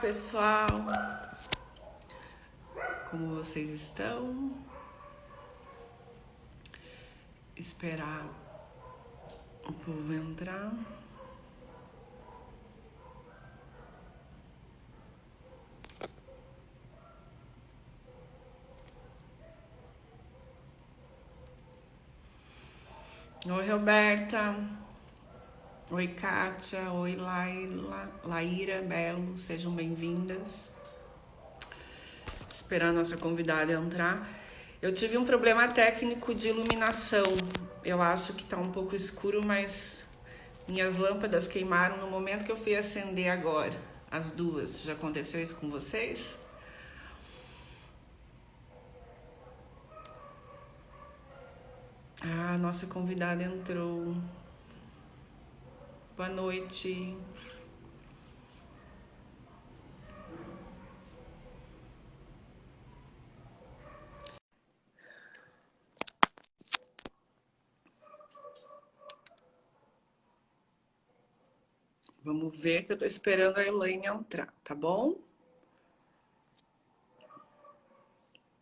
Pessoal, como vocês estão? Esperar o povo entrar. Oi, Roberta. Oi, Kátia. Oi, Laila, Laíra, Belo. Sejam bem-vindas. Esperando a nossa convidada entrar. Eu tive um problema técnico de iluminação. Eu acho que tá um pouco escuro, mas minhas lâmpadas queimaram no momento que eu fui acender agora. As duas. Já aconteceu isso com vocês? Ah, nossa convidada entrou. Boa noite. Vamos ver que eu tô esperando a Elaine entrar, tá bom?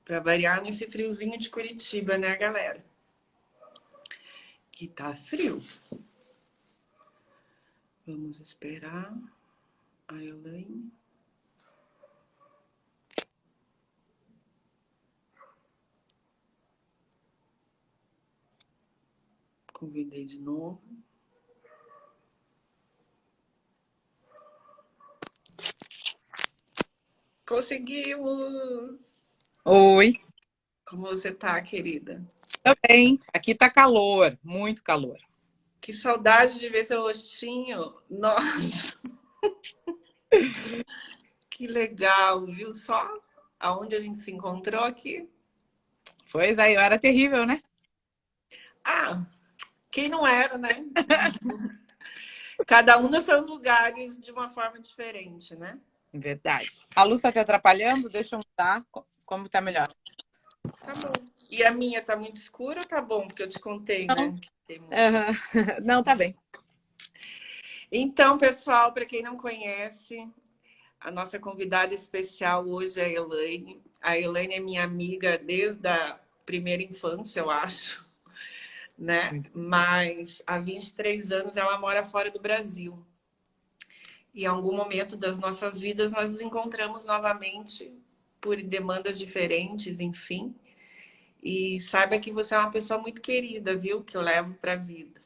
Pra variar nesse friozinho de Curitiba, né, galera? Que tá frio. Vamos esperar a Elaine. Convidei de novo. Conseguimos! Oi, Como você tá, querida? tô bem. Aqui tá calor, muito calor. Que saudade de ver seu rostinho. Nossa, que legal, viu só? Aonde a gente se encontrou aqui? Pois aí, eu era terrível, né? Ah, quem não era, né? Cada um nos seus lugares de uma forma diferente, né? Verdade. A luz tá te atrapalhando? Deixa eu mudar. Como tá melhor? Tá bom. E a minha tá muito escura ou tá bom? Porque eu te contei, Não, né? Que tem... aham. Não, tá bem. Então, pessoal, para quem não conhece, a nossa convidada especial hoje é a Elaine. A Elaine é minha amiga desde a primeira infância, eu acho, né? Muito. Mas há 23 anos ela mora fora do Brasil. E em algum momento das nossas vidas nós nos encontramos novamente por demandas diferentes, enfim. E saiba que você é uma pessoa muito querida, viu? Que eu levo para a vida.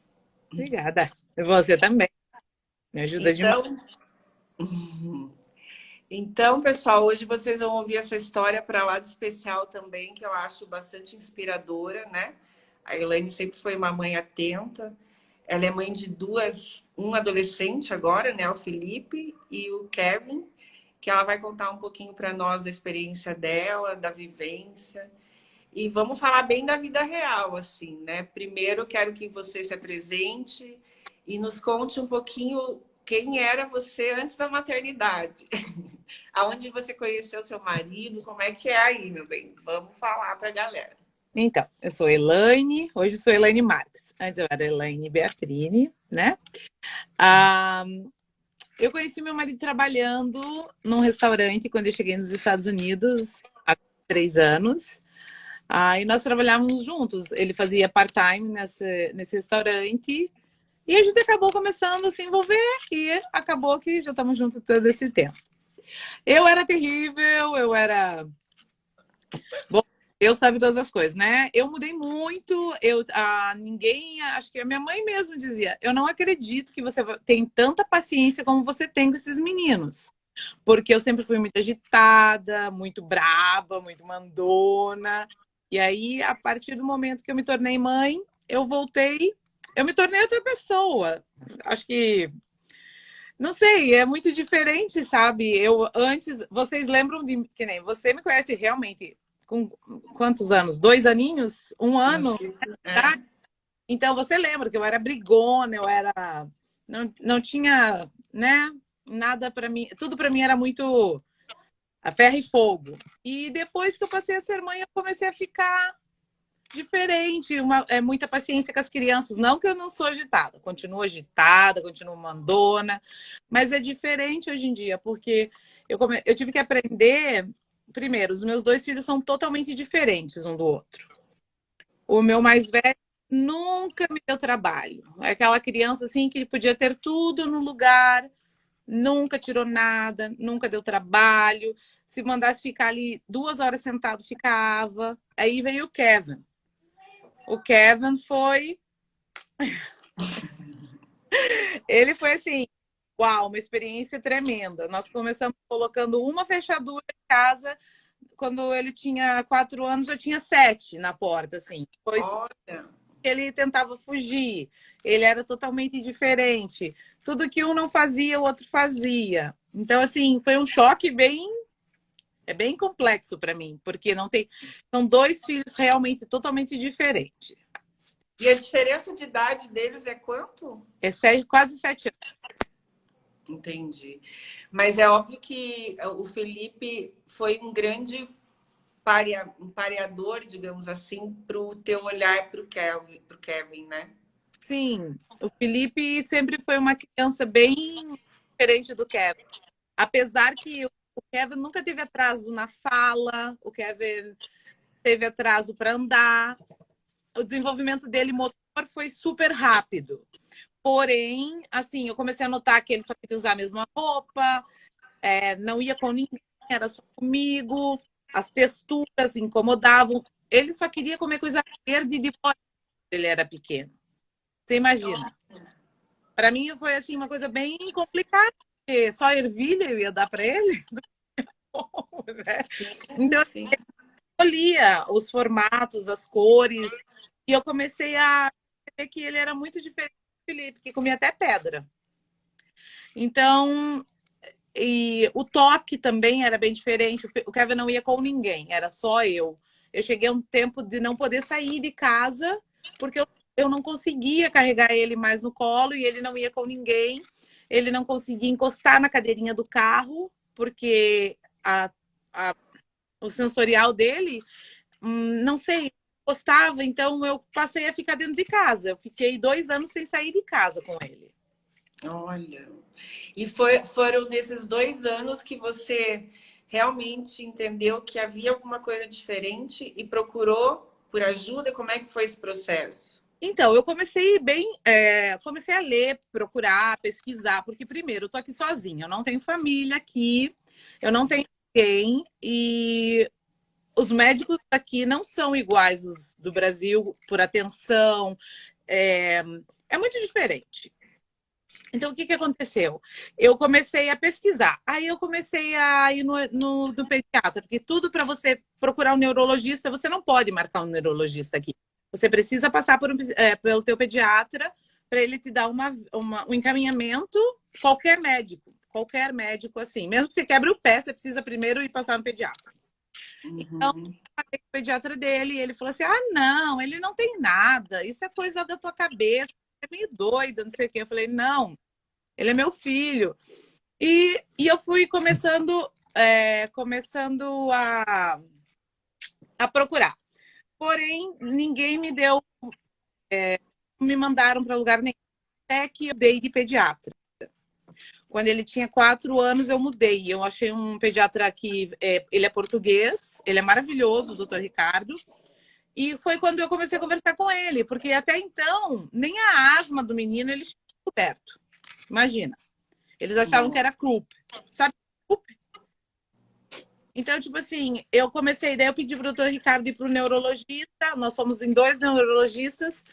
Obrigada. E você também. Me ajuda demais. Então, pessoal, hoje vocês vão ouvir essa história para lá de especial também, que eu acho bastante inspiradora, né? A Elaine sempre foi uma mãe atenta. Ela é mãe de um adolescente agora, né? O Felipe e o Kevin, que ela vai contar um pouquinho para nós da experiência dela, da vivência. E vamos falar bem da vida real, assim, né? Primeiro, quero que você se apresente e nos conte um pouquinho quem era você antes da maternidade. Aonde você conheceu seu marido? Como é que é aí, meu bem? Vamos falar para a galera. Então, eu sou Elaine, hoje sou Elaine Marques. Antes eu era Elaine Beatrini, né? Ah, eu conheci meu marido trabalhando num restaurante quando eu cheguei nos Estados Unidos há 3 anos. Aí nós trabalhávamos juntos. Ele fazia part-time nesse restaurante e a gente acabou começando a se envolver e acabou que já estamos juntos todo esse tempo. Eu era terrível, eu era. Bom, Deus sabe todas as coisas, né? Eu mudei muito, ninguém, acho que a minha mãe mesmo dizia, eu não acredito que você tem tanta paciência como você tem com esses meninos. Porque eu sempre fui muito agitada, muito braba, muito mandona. E aí, a partir do momento que eu me tornei mãe, eu me tornei outra pessoa. Acho que, não sei, é muito diferente, sabe? Eu antes, vocês lembram de, que nem, você me conhece realmente com quantos anos? 2 aninhos? Um Acho ano? que isso Tá? é. Então você lembra que eu era brigona, eu era, não tinha, né? Nada para mim, tudo para mim era muito a ferro e fogo. E depois que eu passei a ser mãe, eu comecei a ficar diferente, muita paciência com as crianças. Não que eu não sou agitada, continuo mandona, mas é diferente hoje em dia, porque eu tive que aprender. Primeiro, os meus dois filhos são totalmente diferentes um do outro. O meu mais velho nunca me deu trabalho. É aquela criança assim que podia ter tudo no lugar, nunca tirou nada, nunca deu trabalho. Se mandasse ficar ali 2 horas sentado, ficava. Aí veio o Kevin. O Kevin foi. Ele foi assim, uau, uma experiência tremenda. Nós começamos colocando uma fechadura em casa. Quando ele tinha 4 anos, eu tinha 7 na porta, assim. Depois Olha, ele tentava fugir. Ele era totalmente diferente. Tudo que um não fazia, o outro fazia. Então, assim, foi um choque bem complexo para mim, porque não tem. São dois filhos realmente totalmente diferentes. e a diferença de idade deles é quanto? É quase 7 anos. Entendi. Mas é óbvio que o Felipe foi um grande um pareador, digamos assim, para o teu olhar para o Kevin, né? Sim, o Felipe sempre foi uma criança bem diferente do Kevin. Apesar que o Kevin nunca teve atraso na fala, o Kevin teve atraso para andar. O desenvolvimento dele motor foi super rápido. Porém, assim, eu comecei a notar que ele só queria usar a mesma roupa, não ia com ninguém, era só comigo, as texturas incomodavam. Ele só queria comer coisa verde de fora quando ele era pequeno. Você imagina? Para mim foi assim uma coisa bem complicada, porque só ervilha eu ia dar para ele. Né? Então, Sim. eu escolhia os formatos, as cores, e eu comecei a ver que ele era muito diferente do Felipe, que comia até pedra. Então, e o toque também era bem diferente. O Kevin não ia com ninguém, era só eu. Eu cheguei a um tempo de não poder sair de casa, porque eu não conseguia carregar ele mais no colo e ele não ia com ninguém. Ele não conseguia encostar na cadeirinha do carro, porque o sensorial dele, não sei, encostava. Então eu passei a ficar dentro de casa. Eu fiquei 2 anos sem sair de casa com ele. Olha. E foram nesses 2 anos que você realmente entendeu que havia alguma coisa diferente e procurou por ajuda? Como é que foi esse processo? Então, eu comecei a ler, procurar, pesquisar, porque primeiro, eu tô aqui sozinha, eu não tenho família aqui, eu não tenho ninguém, e os médicos aqui não são iguais os do Brasil por atenção, é muito diferente. Então, o que aconteceu? Eu comecei a pesquisar. Aí eu comecei a ir no pediatra, porque tudo para você procurar um neurologista, você não pode marcar um neurologista aqui. Você precisa passar pelo teu pediatra para ele te dar um encaminhamento, qualquer médico assim. Mesmo que você quebre o pé, você precisa primeiro ir passar no pediatra. Então, Uhum. o pediatra dele, ele falou assim: ah, não, ele não tem nada, isso é coisa da tua cabeça, você é meio doida, não sei o quê. Eu falei, não, ele é meu filho. E eu fui começando a procurar. Porém, ninguém me mandaram para lugar nenhum, até que eu dei de pediatra. Quando ele tinha 4 anos, eu mudei. Eu achei um pediatra aqui, ele é português, ele é maravilhoso, o doutor Ricardo. E foi quando eu comecei a conversar com ele, porque até então, nem a asma do menino eles tinham descoberto. Imagina. Eles achavam que era croup. Sabe croup? Então, tipo assim, eu comecei, daí eu pedi pro doutor Ricardo ir pro neurologista, nós fomos em 2 neurologistas.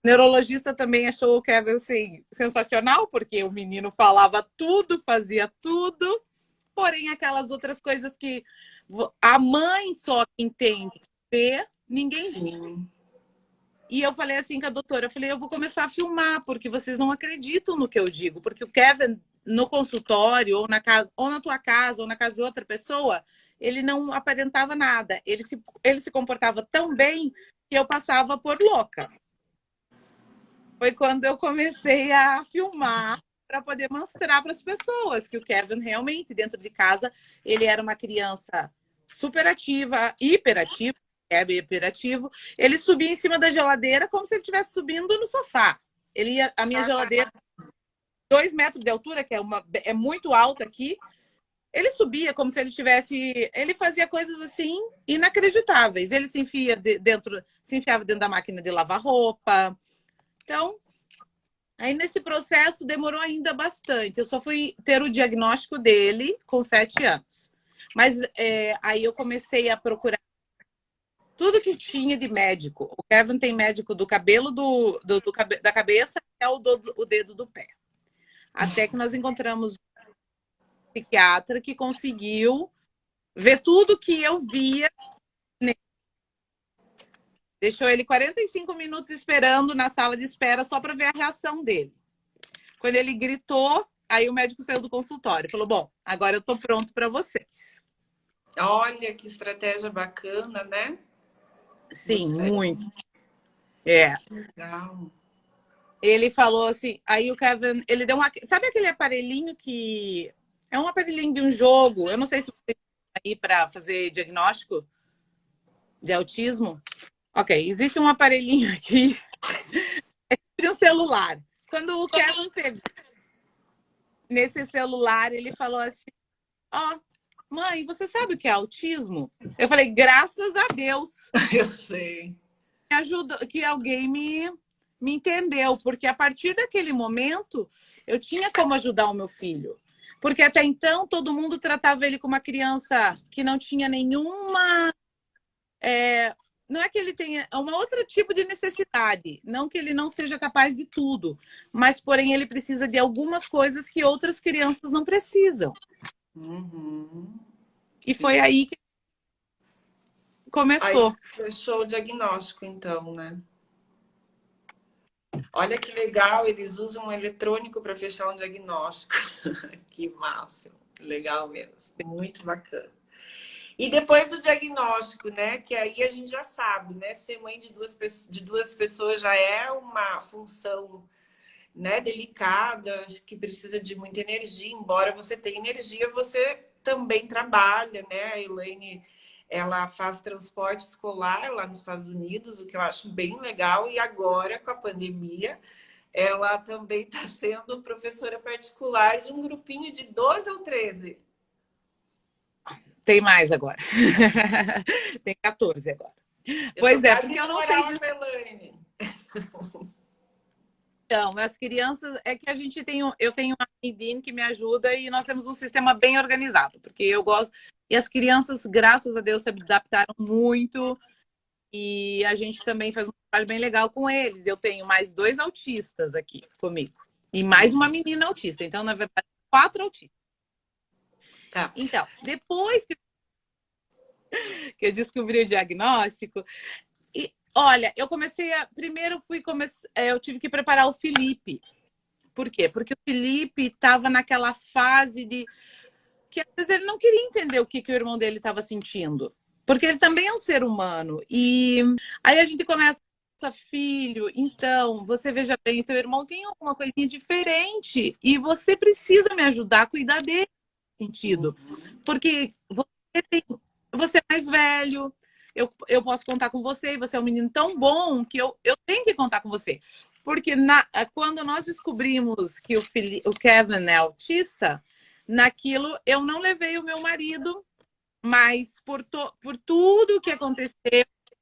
O neurologista também achou o Kevin, assim, sensacional, porque o menino falava tudo, fazia tudo, porém aquelas outras coisas que a mãe só entende, vê, ninguém vê. Sim. E eu falei assim com a doutora, eu falei, eu vou começar a filmar, porque vocês não acreditam no que eu digo, porque o Kevin no consultório, ou na casa, ou na tua casa, ou na casa de outra pessoa, ele não aparentava nada. Ele se comportava tão bem que eu passava por louca. Foi quando eu comecei a filmar para poder mostrar para as pessoas que o Kevin realmente, dentro de casa, ele era uma criança super ativa, hiperativa, é bem hiperativo. Ele subia em cima da geladeira como se ele estivesse subindo no sofá. A minha geladeira, 2 metros de altura, que é muito alta aqui, ele subia como se ele tivesse... Ele fazia coisas assim inacreditáveis. Ele se enfiava dentro da máquina de lavar roupa. Então, aí nesse processo demorou ainda bastante. Eu só fui ter o diagnóstico dele com 7 anos. Mas aí eu comecei a procurar tudo que tinha de médico. O Kevin tem médico do cabelo da cabeça até o dedo do pé. Até que nós encontramos um psiquiatra que conseguiu ver tudo que eu via. Deixou ele 45 minutos esperando na sala de espera só para ver a reação dele. Quando ele gritou, aí o médico saiu do consultório. Falou, bom, agora eu estou pronto para vocês. Olha que estratégia bacana, né? Sim, muito. Legal. Ele falou assim, aí o Kevin, ele deu uma... Sabe aquele aparelhinho que... É um aparelhinho de um jogo. Eu não sei se você tem aí para fazer diagnóstico de autismo. Ok, existe um aparelhinho aqui. É tipo um celular. Quando o Kevin pegou nesse celular, ele falou assim, ó, mãe, você sabe o que é autismo? Eu falei, graças a Deus. Eu sei. Me ajudou, que alguém me entendeu, porque a partir daquele momento eu tinha como ajudar o meu filho. Porque até então todo mundo tratava ele como uma criança que não tinha nenhuma... não é que ele tenha um outro tipo de necessidade, não que ele não seja capaz de tudo, mas porém ele precisa de algumas coisas que outras crianças não precisam. Uhum. E foi aí que começou. Aí fechou o diagnóstico, então, né? Olha que legal, eles usam um eletrônico para fechar um diagnóstico. Que máximo, legal mesmo, muito bacana. E depois do diagnóstico, né? Que aí a gente já sabe, né? Ser mãe de duas pessoas já é uma função, né, delicada, que precisa de muita energia. Embora você tenha energia, você também trabalha, né? A Elaine, ela faz transporte escolar lá nos Estados Unidos, o que eu acho bem legal. E agora, com a pandemia, ela também está sendo professora particular de um grupinho de 12 ou 13. Tem mais agora. Tem 14 agora. Pois é, porque eu não sei de Elaine. Então, as crianças, é que eu tenho uma Idine que me ajuda e nós temos um sistema bem organizado, porque eu gosto, e as crianças, graças a Deus, se adaptaram muito e a gente também faz um trabalho bem legal com eles. Eu tenho mais 2 autistas aqui comigo e mais uma menina autista, então, na verdade, 4 autistas. Tá. Então, depois que eu descobri o diagnóstico, olha, eu comecei a... Primeiro eu tive que preparar o Felipe. Por quê? Porque o Felipe estava naquela fase de... que às vezes ele não queria entender o que o irmão dele estava sentindo. Porque ele também é um ser humano. E aí a gente começa... Filho, então, você veja bem, teu irmão tem alguma coisinha diferente. E você precisa me ajudar a cuidar dele nesse sentido. Porque você é mais velho... Eu posso contar com você, e você é um menino tão bom que eu tenho que contar com você. Porque quando nós descobrimos que o Kevin é autista, naquilo eu não levei o meu marido, mas por tudo que aconteceu,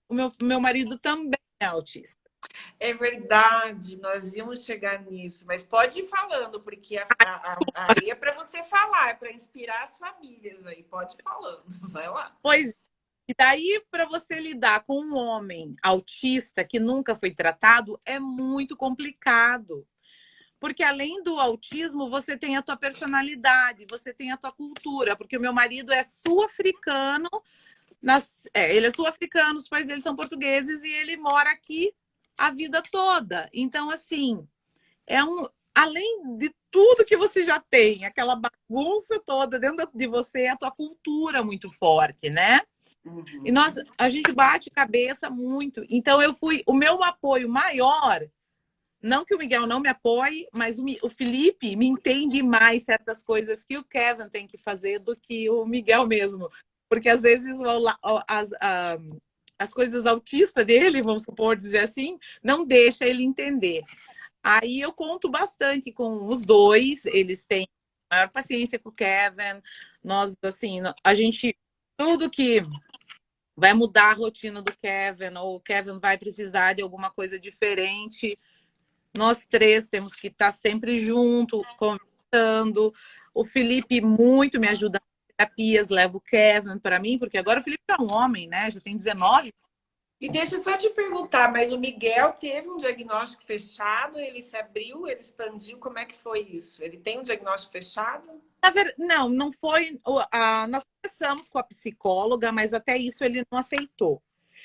o meu marido também é autista. É verdade, nós íamos chegar nisso, mas pode ir falando, porque aí é para você falar, é para inspirar as famílias aí, pode ir falando, vai lá. Pois e daí, para você lidar com um homem autista que nunca foi tratado, é muito complicado. Porque além do autismo, você tem a tua personalidade, você tem a tua cultura. Porque o meu marido é sul-africano, ele é sul-africano, os pais dele são portugueses e ele mora aqui a vida toda. Então, assim, além de tudo que você já tem, aquela bagunça toda dentro de você, é a tua cultura muito forte, né? Uhum. E a gente bate cabeça muito. Então, o meu apoio maior, não que o Miguel não me apoie, mas o Felipe me entende mais certas coisas que o Kevin tem que fazer do que o Miguel mesmo. Porque às vezes as coisas autistas dele, vamos supor, dizer assim, não deixa ele entender. Aí eu conto bastante com os dois, eles têm maior paciência com o Kevin. Nós, assim, a gente, tudo que vai mudar a rotina do Kevin, ou o Kevin vai precisar de alguma coisa diferente, nós três temos que estar sempre juntos, conversando. O Felipe muito me ajuda nas terapias, leva o Kevin para mim, porque agora o Felipe é um homem, né? Já tem 19. E deixa eu só te perguntar, mas o Miguel teve um diagnóstico fechado, ele se abriu, ele expandiu, como é que foi isso? Ele tem um diagnóstico fechado? Não, não foi. Nós conversamos com a psicóloga, mas até isso ele não aceitou.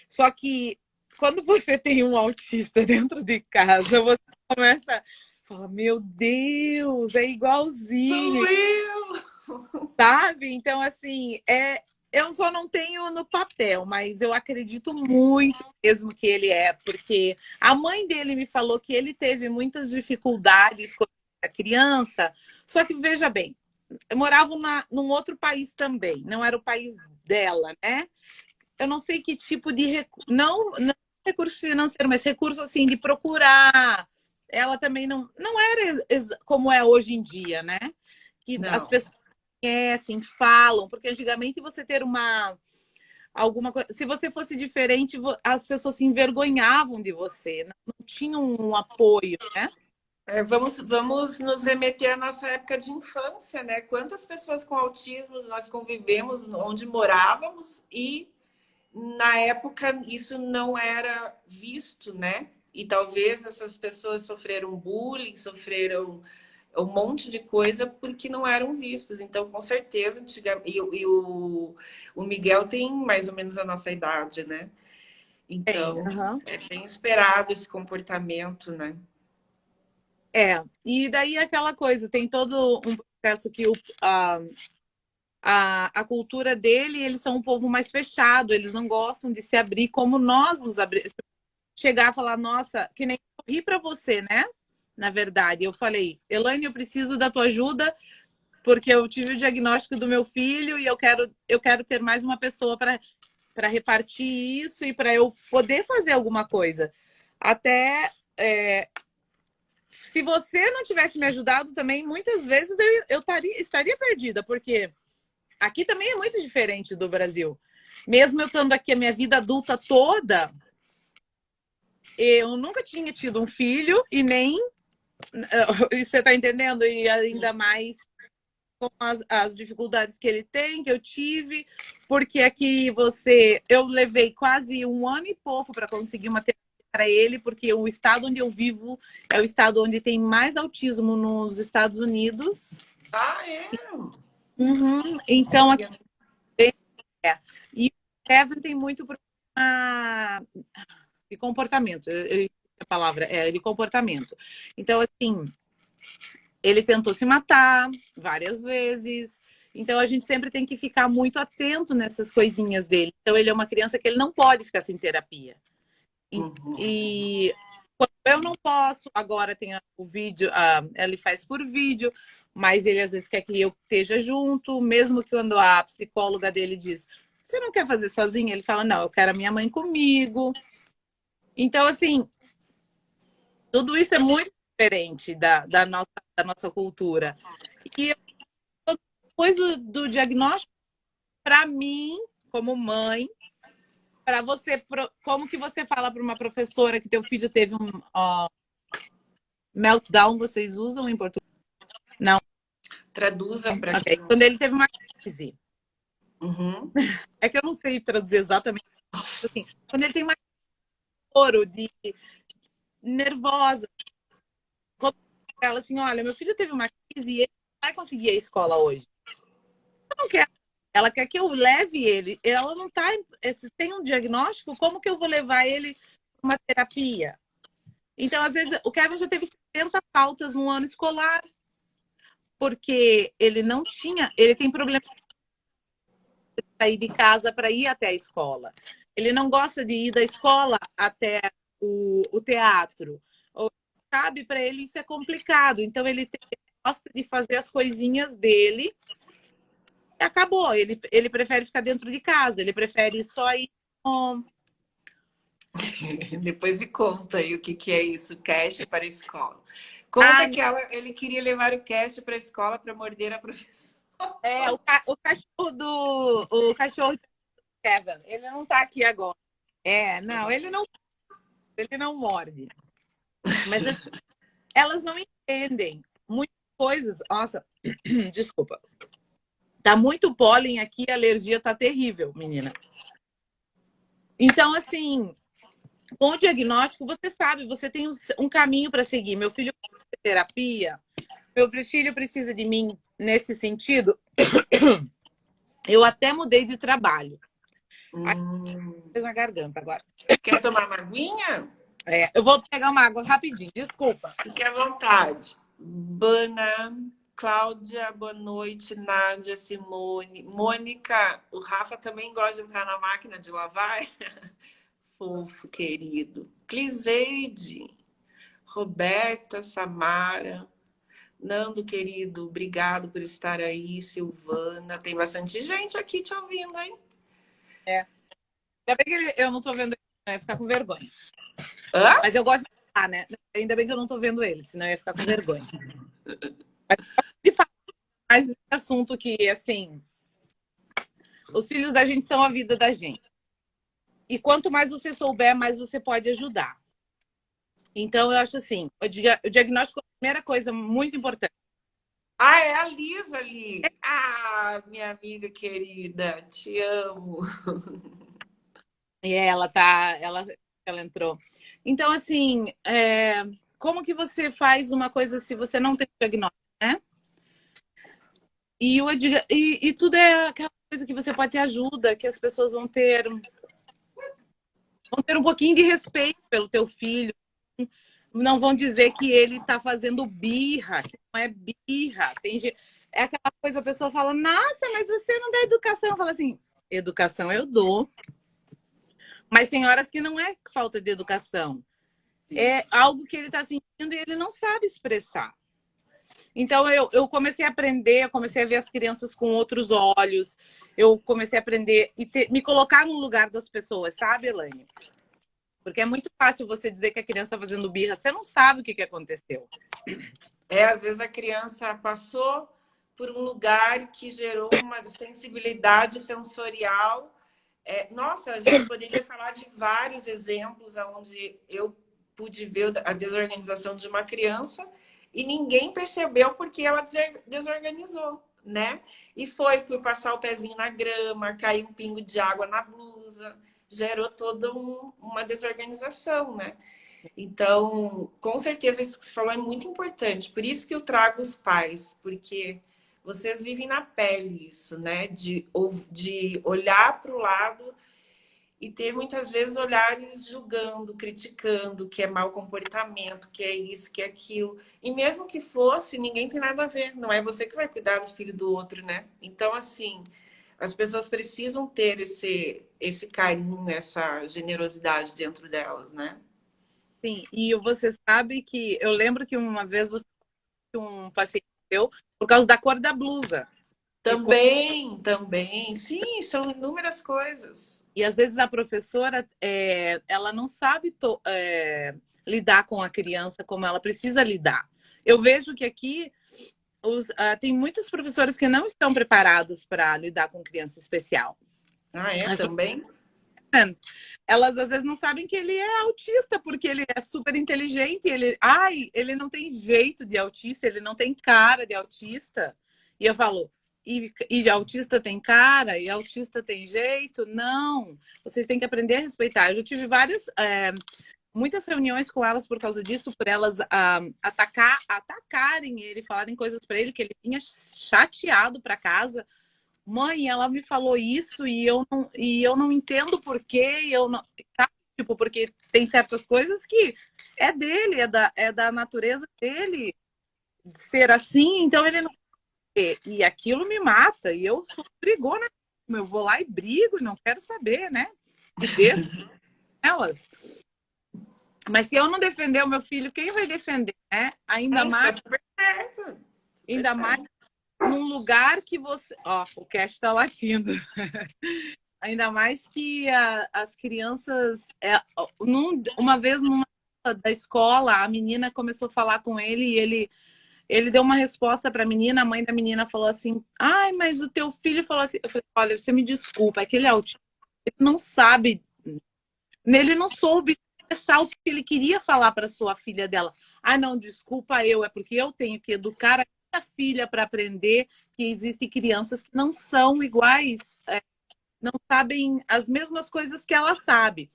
Só que quando você tem um autista dentro de casa, você começa a falar, meu Deus, é igualzinho, Sou eu! sabe? Então, assim, eu só não tenho no papel, mas eu acredito muito mesmo que ele é, porque a mãe dele me falou que ele teve muitas dificuldades quando era criança, só que veja bem, eu morava num outro país também, não era o país dela, né? Eu não sei que tipo de recurso, não recurso financeiro, mas recurso assim de procurar. Ela também não era como é hoje em dia, né? Que as Não. pessoas conhecem, falam, porque antigamente você ter alguma coisa, se você fosse diferente, as pessoas se envergonhavam de você, não tinham um apoio, né? Vamos nos remeter à nossa época de infância, né? Quantas pessoas com autismo nós convivemos onde morávamos e na época isso não era visto, né? E talvez essas pessoas sofreram bullying, sofreram um monte de coisa porque não eram vistos. Então, com certeza, o Miguel tem mais ou menos a nossa idade, né? Tem, Então, aham. é bem esperado esse comportamento, né? E daí aquela coisa, tem todo um processo que a cultura dele, eles são um povo mais fechado, eles não gostam de se abrir como nós nos abrimos. Chegar e falar, nossa, que nem eu ri para você, né? Na verdade, eu falei, Elaine, eu preciso da tua ajuda porque eu tive o diagnóstico do meu filho e eu quero ter mais uma pessoa para repartir isso e para eu poder fazer alguma coisa. Até se você não tivesse me ajudado também, muitas vezes eu estaria perdida, porque aqui também é muito diferente do Brasil. Mesmo eu estando aqui a minha vida adulta toda, eu nunca tinha tido um filho e nem. Você está entendendo? E ainda mais com as dificuldades que ele tem, que eu tive, porque aqui eu levei quase um ano e pouco para conseguir uma terapia para ele, porque o estado onde eu vivo é o estado onde tem mais autismo nos Estados Unidos. Ah, é? Uhum. Não Então aqui sabia. é. E o Kevin tem muito problema de comportamento. A palavra é de comportamento. Então, assim, ele tentou se matar várias vezes. Então a gente sempre tem que ficar muito atento nessas coisinhas dele. Então ele é uma criança que ele não pode ficar sem terapia. Uhum. E quando eu não posso, agora tem o vídeo, ele faz por vídeo, mas ele às vezes quer que eu esteja junto, mesmo que quando a psicóloga dele diz, você não quer fazer sozinha? Ele fala, não, eu quero a minha mãe comigo. Então, assim, tudo isso é muito diferente da nossa cultura. E depois do diagnóstico, para mim, como mãe, para você, como que você fala para uma professora que teu filho teve um meltdown, vocês usam em português? Não, Traduza para ok. quem. Quando ele teve uma crise. Uhum. É que eu não sei traduzir exatamente assim. Quando ele tem uma choro de nervosa, como ela assim, olha, meu filho teve uma crise e ele não vai conseguir ir à escola hoje. Ela não quer. Ela quer que eu leve ele. Ela não tá. Se tem um diagnóstico, como que eu vou levar ele para uma terapia? Então, às vezes, o Kevin já teve 70 pautas no ano escolar, porque ele não tinha. Ele tem problema de sair de casa para ir até a escola. Ele não gosta de ir da escola até o teatro. Sabe, para ele isso é complicado. Então, ele gosta de fazer as coisinhas dele e acabou. Ele prefere ficar dentro de casa, ele prefere só ir Depois me conta aí o que que é isso, cash para a escola. Conta Ah, que ele queria levar o cash para a escola para morder a professora. o cachorro o cachorro do Kevin, ele não tá aqui agora. Não, ele não morde. Mas assim, elas não entendem muitas coisas. Nossa, desculpa. Tá muito pólen aqui, a alergia tá terrível, menina. Então, assim, com o diagnóstico, você sabe, você tem um caminho para seguir. Meu filho precisa de terapia, meu filho precisa de mim nesse sentido. Eu até mudei de trabalho. Aí, Hum. fez na garganta agora. Quer tomar uma aguinha? Eu vou pegar uma água rapidinho, desculpa. Fique à vontade. Bana, Cláudia, boa noite. Nádia, Simone, Mônica, o Rafa também gosta de entrar na máquina de lavar. Fofo, querido. Cliseide, Roberta, Samara, Nando, querido, obrigado por estar aí. Silvana, tem bastante gente aqui te ouvindo, hein? É. Ainda bem que eu não tô vendo ele, né? Ia ficar com vergonha. Hã? Mas eu gosto de falar, né? Ainda bem que eu não tô vendo ele, senão eu ia ficar com vergonha. Mas de fato, mais esse assunto que, assim, os filhos da gente são a vida da gente. E quanto mais você souber, mais você pode ajudar. Então, eu acho assim, o diagnóstico é a primeira coisa muito importante. Ah, é a Lisa ali. Ah, minha amiga querida, te amo. E ela entrou. Então, assim, como que você faz uma coisa se você não tem diagnóstico, né? E tudo é aquela coisa que você pode ter ajuda, que as pessoas vão ter um pouquinho de respeito pelo teu filho. Não vão dizer que ele está fazendo birra, que não é birra. É aquela coisa, a pessoa fala, nossa, mas você não dá educação. Fala assim, educação eu dou. Mas tem horas que não é falta de educação. É algo que ele está sentindo e ele não sabe expressar. Então, eu comecei a aprender, eu comecei a ver as crianças com outros olhos, eu comecei a aprender e me colocar no lugar das pessoas, sabe, Elaine? Porque é muito fácil você dizer que a criança está fazendo birra, você não sabe o que aconteceu. Às vezes a criança passou por um lugar que gerou uma sensibilidade sensorial. Nossa, a gente poderia falar de vários exemplos onde eu pude ver a desorganização de uma criança e ninguém percebeu porque ela desorganizou, né? E foi por passar o pezinho na grama, cair um pingo de água na blusa, gerou toda uma desorganização, né? Então, com certeza, isso que você falou é muito importante. Por isso que eu trago os pais, porque vocês vivem na pele isso, né? De olhar para o lado e ter muitas vezes olhares julgando, criticando, que é mau comportamento, que é isso, que é aquilo. E mesmo que fosse, ninguém tem nada a ver. Não é você que vai cuidar do filho do outro, né? Então, assim, as pessoas precisam ter esse carinho, essa generosidade dentro delas, né? Sim, e você sabe que eu lembro que uma vez você um paciente seu por causa da cor da blusa. Também. Sim, são inúmeras coisas. E às vezes a professora ela não sabe lidar com a criança como ela precisa lidar. Eu vejo que aqui tem muitas professoras que não estão preparadas para lidar com criança especial. Ah, é? Também? Elas às vezes não sabem que ele é autista, porque ele é super inteligente. Ele não tem jeito de autista, ele não tem cara de autista. E eu falo, e autista tem cara, e autista tem jeito? Não, vocês têm que aprender a respeitar. Eu já tive muitas reuniões com elas por causa disso, por elas atacarem ele, falarem coisas para ele, que ele vinha chateado para casa. Mãe, ela me falou isso e eu não entendo por quê, eu não, tá? Tipo, porque tem certas coisas que é dele, é da natureza dele ser assim, então ele não. E aquilo me mata, e eu sou brigona, eu vou lá e brigo e não quero saber, né? E deixo elas. Mas se eu não defender o meu filho, quem vai defender, né? Ainda mais. Super certo. Ainda mais num lugar que você. Ó, o Cash tá latindo. Ainda mais que as crianças... uma vez, numa aula da escola, a menina começou a falar com ele e ele deu uma resposta para a menina. A mãe da menina falou assim: ai, mas o teu filho falou assim. Eu falei: olha, você me desculpa, aquele autista, ele não sabe, ele não soube expressar o que ele queria falar para sua filha dela. Ah, não, desculpa eu, é porque eu tenho que educar a minha filha para aprender que existem crianças que não são iguais, não sabem as mesmas coisas que ela sabe.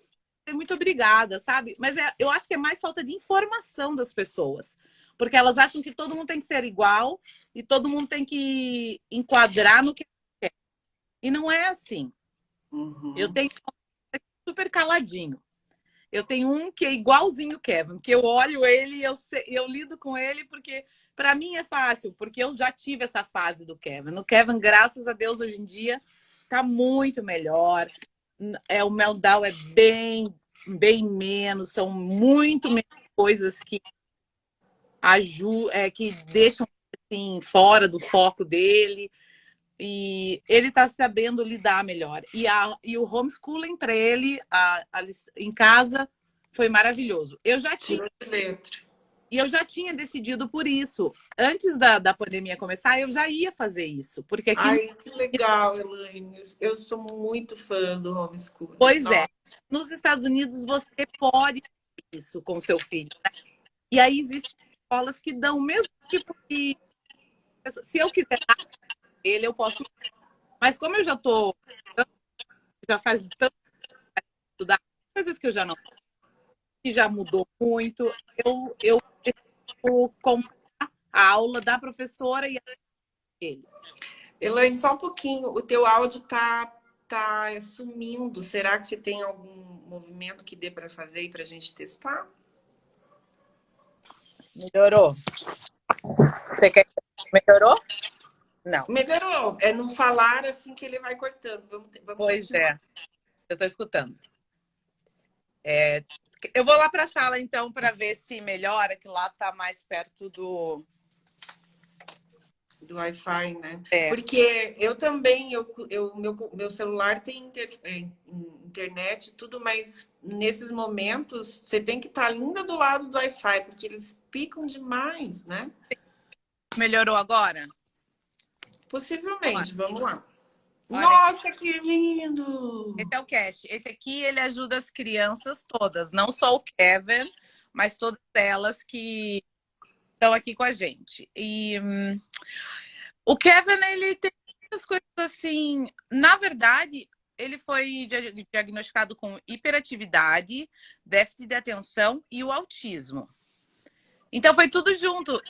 Muito obrigada, sabe? Mas eu acho que é mais falta de informação das pessoas. Porque elas acham que todo mundo tem que ser igual e todo mundo tem que enquadrar no que quer. E não é assim. Eu tenho um super caladinho. Eu tenho um que é igualzinho o Kevin, que eu olho ele e eu lido com ele porque para mim é fácil, porque eu já tive essa fase do Kevin. O Kevin, graças a Deus, hoje em dia tá muito melhor. O meltdown é bem menos, são muito menos coisas que que deixam assim fora do foco dele. E ele está sabendo lidar melhor. E o homeschooling para ele em casa foi maravilhoso. Eu já tinha decidido por isso. Antes da pandemia começar, eu já ia fazer isso. Porque aqui. Ai, que legal, Elaine. Eu sou muito fã do homeschooling. Pois é. Nos Estados Unidos, você pode fazer isso com seu filho. Né? E aí existem escolas que dão o mesmo tipo de... Se eu quiser ele, eu posso... Mas como eu já faz tanto estudar coisas que eu já não... que já mudou muito, eu vou comprar a aula da professora e ele. Elaine, só um pouquinho. O teu áudio tá sumindo. Será que você tem algum movimento que dê para fazer aí para a gente testar? Melhorou? Você quer que melhorou? Não. Melhorou. É não falar assim que ele vai cortando. Vamos pois continuar. É. Eu estou escutando. Eu vou lá para a sala, então, para ver se melhora, que lá está mais perto do Wi-Fi, né? Porque eu também, meu celular tem internet e tudo, mas nesses momentos você tem que estar linda do lado do Wi-Fi, porque eles picam demais, né? Melhorou agora? Possivelmente, vamos lá. Olha Nossa, aqui. Que lindo! Esse é o Cash. Esse aqui, ele ajuda as crianças todas, não só o Kevin, mas todas elas que estão aqui com a gente. E o Kevin, ele tem muitas coisas assim... Na verdade, ele foi diagnosticado com hiperatividade, déficit de atenção e o autismo. Então, foi tudo junto.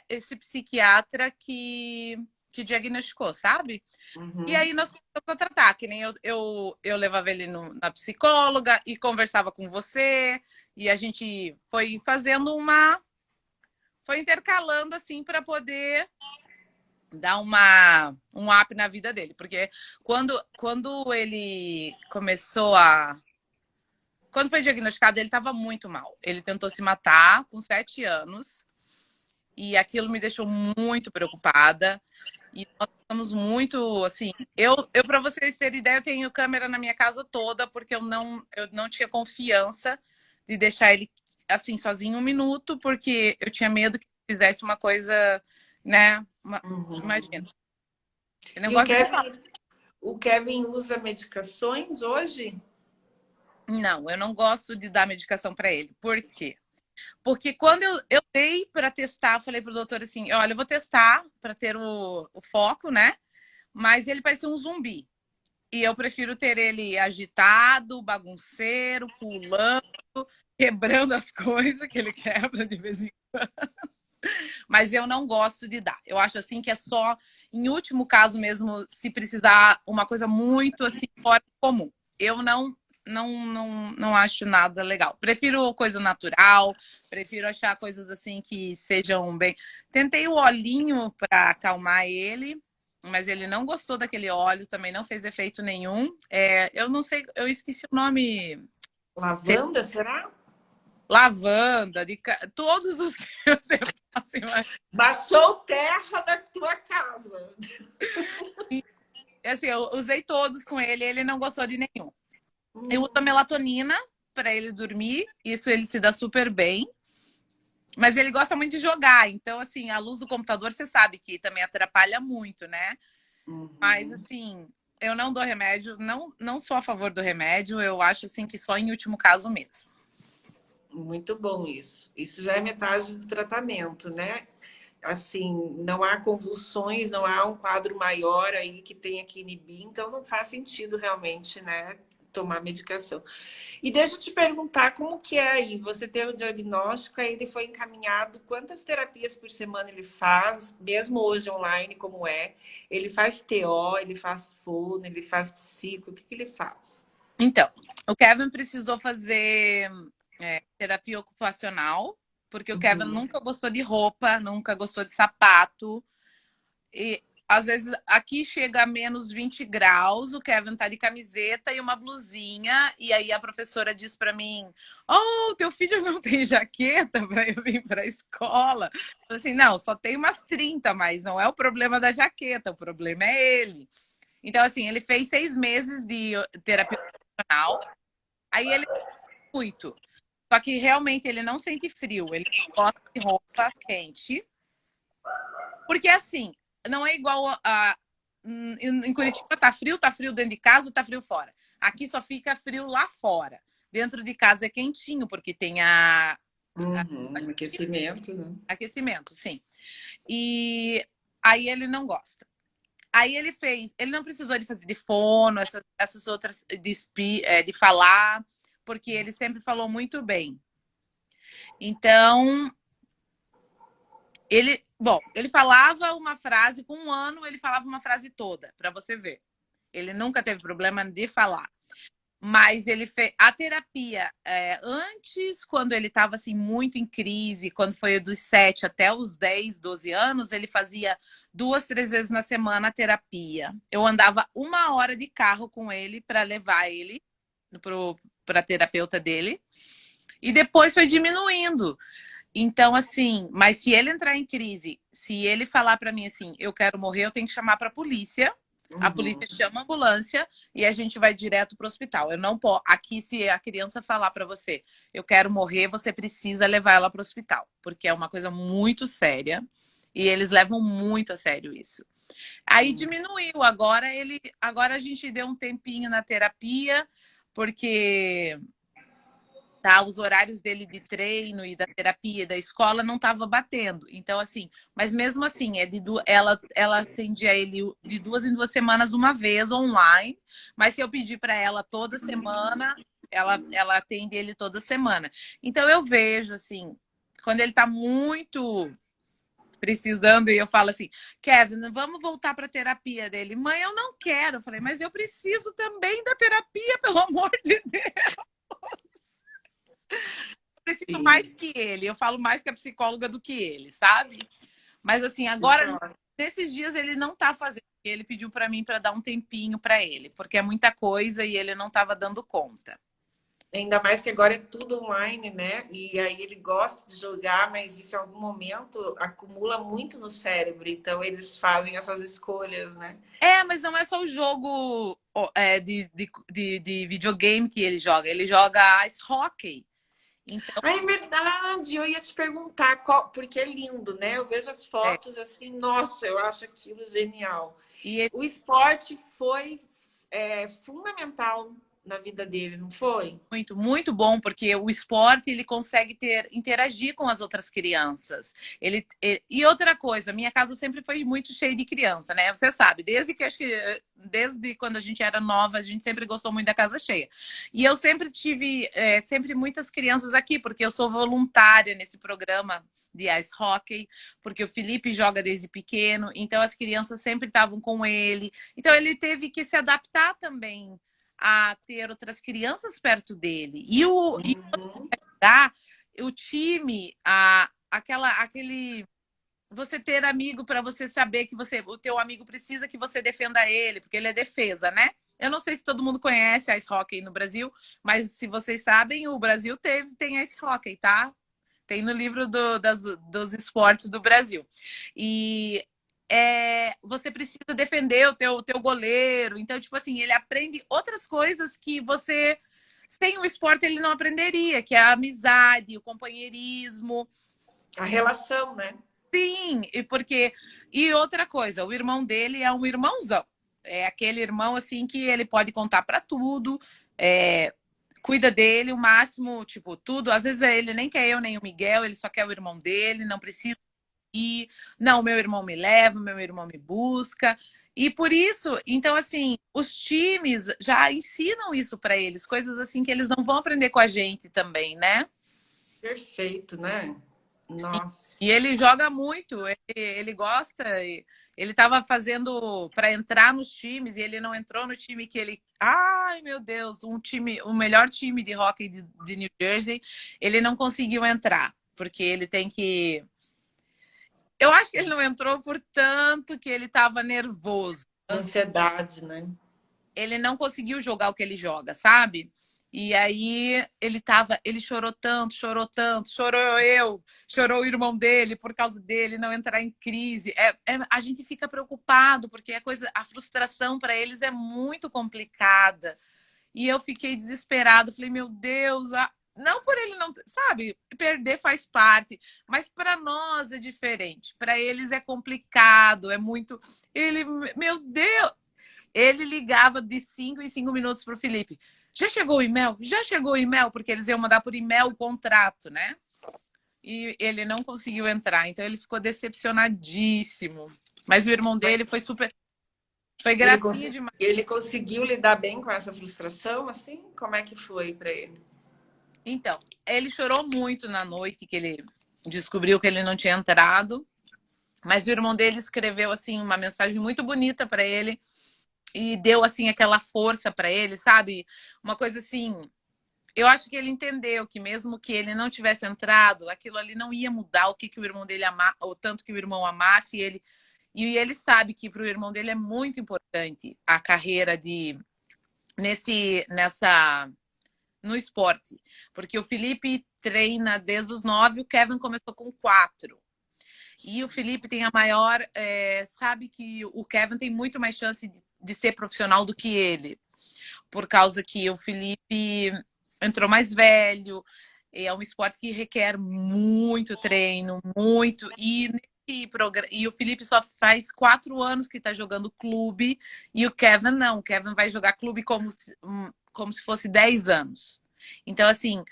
Esse psiquiatra que diagnosticou, sabe? Uhum. E aí nós começamos a tratar, que nem eu levava ele na psicóloga e conversava com você, e a gente foi fazendo foi intercalando assim para poder dar um up na vida dele. Porque quando ele começou Quando foi diagnosticado, ele estava muito mal. Ele tentou se matar com 7 anos. E aquilo me deixou muito preocupada. E nós estamos muito, assim... para vocês terem ideia, eu tenho câmera na minha casa toda, porque eu não tinha confiança de deixar ele, assim, sozinho um minuto, porque eu tinha medo que ele fizesse uma coisa, né? Imagina. Ele não gosta de falar. O Kevin usa medicações hoje? Não, eu não gosto de dar medicação para ele. Por quê? Porque quando eu dei para testar, falei pro doutor assim, olha, eu vou testar para ter o foco, né? Mas ele parecia um zumbi. E eu prefiro ter ele agitado, bagunceiro, pulando, quebrando as coisas que ele quebra de vez em quando. Mas eu não gosto de dar. Eu acho assim que é só, em último caso mesmo, se precisar uma coisa muito assim fora do comum. Eu não acho nada legal. Prefiro coisa natural, prefiro achar coisas assim que sejam bem... Tentei o olhinho para acalmar ele, mas ele não gostou daquele óleo, também não fez efeito nenhum. Eu não sei, eu esqueci o nome. Lavanda, será? Lavanda, todos os que você faz. Baixou terra da tua casa. Assim, eu usei todos com ele, ele não gostou de nenhum. Eu uso a Hum, melatonina para ele dormir, isso ele se dá super bem. Mas ele gosta muito de jogar, então, assim, a luz do computador, você sabe que também atrapalha muito, né? Mas, uhum. assim, eu não dou remédio, não sou a favor do remédio, eu acho, assim, que só em último caso mesmo. Muito bom isso. Isso já é metade do tratamento, né? Assim, não há convulsões, não há um quadro maior aí que tenha que inibir, então não faz sentido realmente, né, tomar medicação. E deixa eu te perguntar como que é aí, você tem o diagnóstico, aí ele foi encaminhado, quantas terapias por semana ele faz, mesmo hoje online como é? Ele faz TO, ele faz fono, ele faz psico, o que que ele faz? Então, o Kevin precisou fazer terapia ocupacional, porque o Kevin Uhum. nunca gostou de roupa, nunca gostou de sapato. E às vezes aqui chega a menos 20 graus, o Kevin tá de camiseta e uma blusinha, e aí a professora diz para mim: "Oh, teu filho não tem jaqueta para eu vir para a escola?" Eu falei assim: "Não, só tem umas 30, mas não é o problema da jaqueta, o problema é ele." Então, assim, ele fez 6 meses de terapia ocupacional, aí ele muito. Só que realmente ele não sente frio, ele gosta de roupa quente. Porque assim, não é igual a. Em Curitiba tá frio dentro de casa, tá frio fora. Aqui só fica frio lá fora. Dentro de casa é quentinho, porque tem Uhum. Aquecimento, né? aquecimento, sim. E aí ele não gosta. Aí ele fez, ele não precisou de fazer de fono, essas outras de falar, porque ele sempre falou muito bem. Então, ele falava uma frase, com 1 ano ele falava uma frase toda, para você ver. Ele nunca teve problema de falar. Mas ele fez a terapia antes, quando ele estava assim muito em crise, quando foi dos 7 até os 10, 12 anos, ele fazia 2, 3 vezes na semana a terapia. Eu andava 1 hora de carro com ele para levar ele para a terapeuta dele. E depois foi diminuindo. Então, assim, mas se ele entrar em crise, se ele falar para mim assim, eu quero morrer, eu tenho que chamar para a polícia Uhum. chama a ambulância e a gente vai direto para o hospital. Eu não posso. Aqui, se a criança falar para você, eu quero morrer, você precisa levar ela para o hospital, porque é uma coisa muito séria e eles levam muito a sério isso. Aí diminuiu. Agora a gente deu um tempinho na terapia, porque tá, os horários dele de treino e da terapia da escola não tava batendo. Então, assim, mas mesmo assim, ela atendia ele de 2 em 2 semanas uma vez online, mas se eu pedir para ela toda semana, ela atende ele toda semana. Então eu vejo assim, quando ele tá muito precisando e eu falo assim, Kevin, vamos voltar para terapia dele. Mãe, eu não quero. Eu falei, mas eu preciso também da terapia, pelo amor de Deus. Preciso Sim. mais que ele. Eu falo mais que a psicóloga do que ele, sabe? Mas assim, Isso agora é ótimo. nesses dias ele não tá fazendo. Ele pediu para mim para dar um tempinho para ele, porque é muita coisa e ele não estava dando conta. Ainda mais que agora é tudo online, né? E aí ele gosta de jogar, mas isso em algum momento acumula muito no cérebro. Então eles fazem essas escolhas, né? É, mas não é só o jogo de videogame que ele joga ice hockey. Então, Ah, é verdade! Eu ia te perguntar qual, porque é lindo, né? Eu vejo as é. fotos assim, nossa, eu acho aquilo genial. E O esporte foi fundamental na vida dele, não foi? muito, muito bom, porque o esporte ele consegue interagir com as outras crianças. E outra coisa, minha casa sempre foi muito cheia de criança, né? Você sabe, desde quando a gente era nova, a gente sempre gostou muito da casa cheia. E eu sempre tive sempre muitas crianças aqui, porque eu sou voluntária nesse programa de ice hockey, porque o Felipe joga desde pequeno, então as crianças sempre estavam com ele. Então ele teve que se adaptar também a ter outras crianças perto dele. E Uhum. tá, o time, aquele você ter amigo para você saber que o teu amigo precisa que você defenda ele, porque ele é defesa, né? Eu não sei se todo mundo conhece ice hockey no Brasil, mas se vocês sabem, o Brasil tem ice hockey, tá? Tem no livro dos esportes do Brasil. E você precisa defender o teu goleiro. Então, tipo assim, ele aprende outras coisas que você, sem o esporte, ele não aprenderia, que é a amizade, o companheirismo. A relação, né? Sim, e outra coisa, o irmão dele é um irmãozão. É aquele irmão assim que ele pode contar para tudo, cuida dele o máximo, tipo, tudo. Às vezes ele nem quer eu nem o Miguel, ele só quer o irmão dele, não precisa ir. Não, meu irmão me leva, meu irmão me busca. E por isso, então assim, os times já ensinam isso para eles, coisas assim que eles não vão aprender com a gente também, né? Perfeito, né? Nossa. E ele joga muito, ele gosta. Ele estava fazendo para entrar nos times e ele não entrou no time que ele. Ai, meu Deus, o melhor time de hockey de New Jersey, ele não conseguiu entrar, porque ele tem que. Eu acho que ele não entrou por tanto que ele estava nervoso. Ansiedade, né? Ele não conseguiu jogar o que ele joga, sabe? E aí ele chorou tanto, chorou eu, chorou o irmão dele por causa dele não entrar em crise. A gente fica preocupado porque a frustração para eles é muito complicada. E eu fiquei desesperado, falei, meu Deus, não por ele não, sabe, perder faz parte, mas para nós é diferente. Para eles é complicado, é muito. Meu Deus, ele ligava de 5 em 5 minutos para o Felipe. Já chegou o e-mail? Já chegou o e-mail? Porque eles iam mandar por e-mail o contrato, né? E ele não conseguiu entrar, então ele ficou decepcionadíssimo. Mas o irmão dele foi super. Foi gracinha demais. Ele conseguiu lidar bem com essa frustração, assim? Como é que foi para ele? Então, ele chorou muito na noite que ele descobriu que ele não tinha entrado. Mas o irmão dele escreveu assim uma mensagem muito bonita para ele e deu assim aquela força para ele, sabe? Uma coisa assim, eu acho que ele entendeu que mesmo que ele não tivesse entrado, aquilo ali não ia mudar o irmão dele amasse, o tanto que o irmão amasse ele. E ele sabe que para o irmão dele é muito importante a carreira nessa no esporte, porque o Felipe treina desde os 9, o Kevin começou com 4. E o Felipe tem a maior, sabe que o Kevin tem muito mais chance de ser profissional do que ele, por causa que o Felipe entrou mais velho, é um esporte que requer muito treino, muito, e o Felipe só faz 4 anos que está jogando clube, e o Kevin não, o Kevin vai jogar clube como se fosse 10 anos. Então, assim,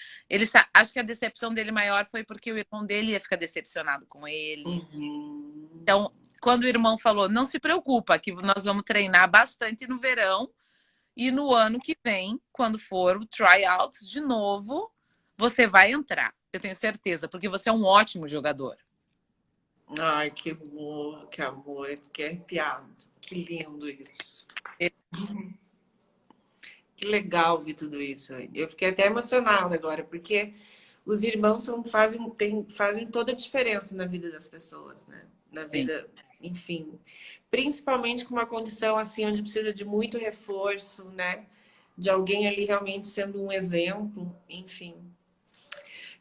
acho que a decepção dele maior foi porque o irmão dele ia ficar decepcionado com ele. Uhum. Então, quando o irmão falou, não se preocupa, que nós vamos treinar bastante no verão, e no ano que vem, quando for o tryouts de novo, você vai entrar. Eu tenho certeza, porque você é um ótimo jogador. Ai, que amor, que arrepiado. Que lindo isso. Que legal ver tudo isso. Eu fiquei até emocionada agora, porque os irmãos fazem toda a diferença na vida das pessoas, né? Na Sim. vida, enfim. Principalmente com uma condição assim, onde precisa de muito reforço, né? De alguém ali realmente sendo um exemplo, enfim.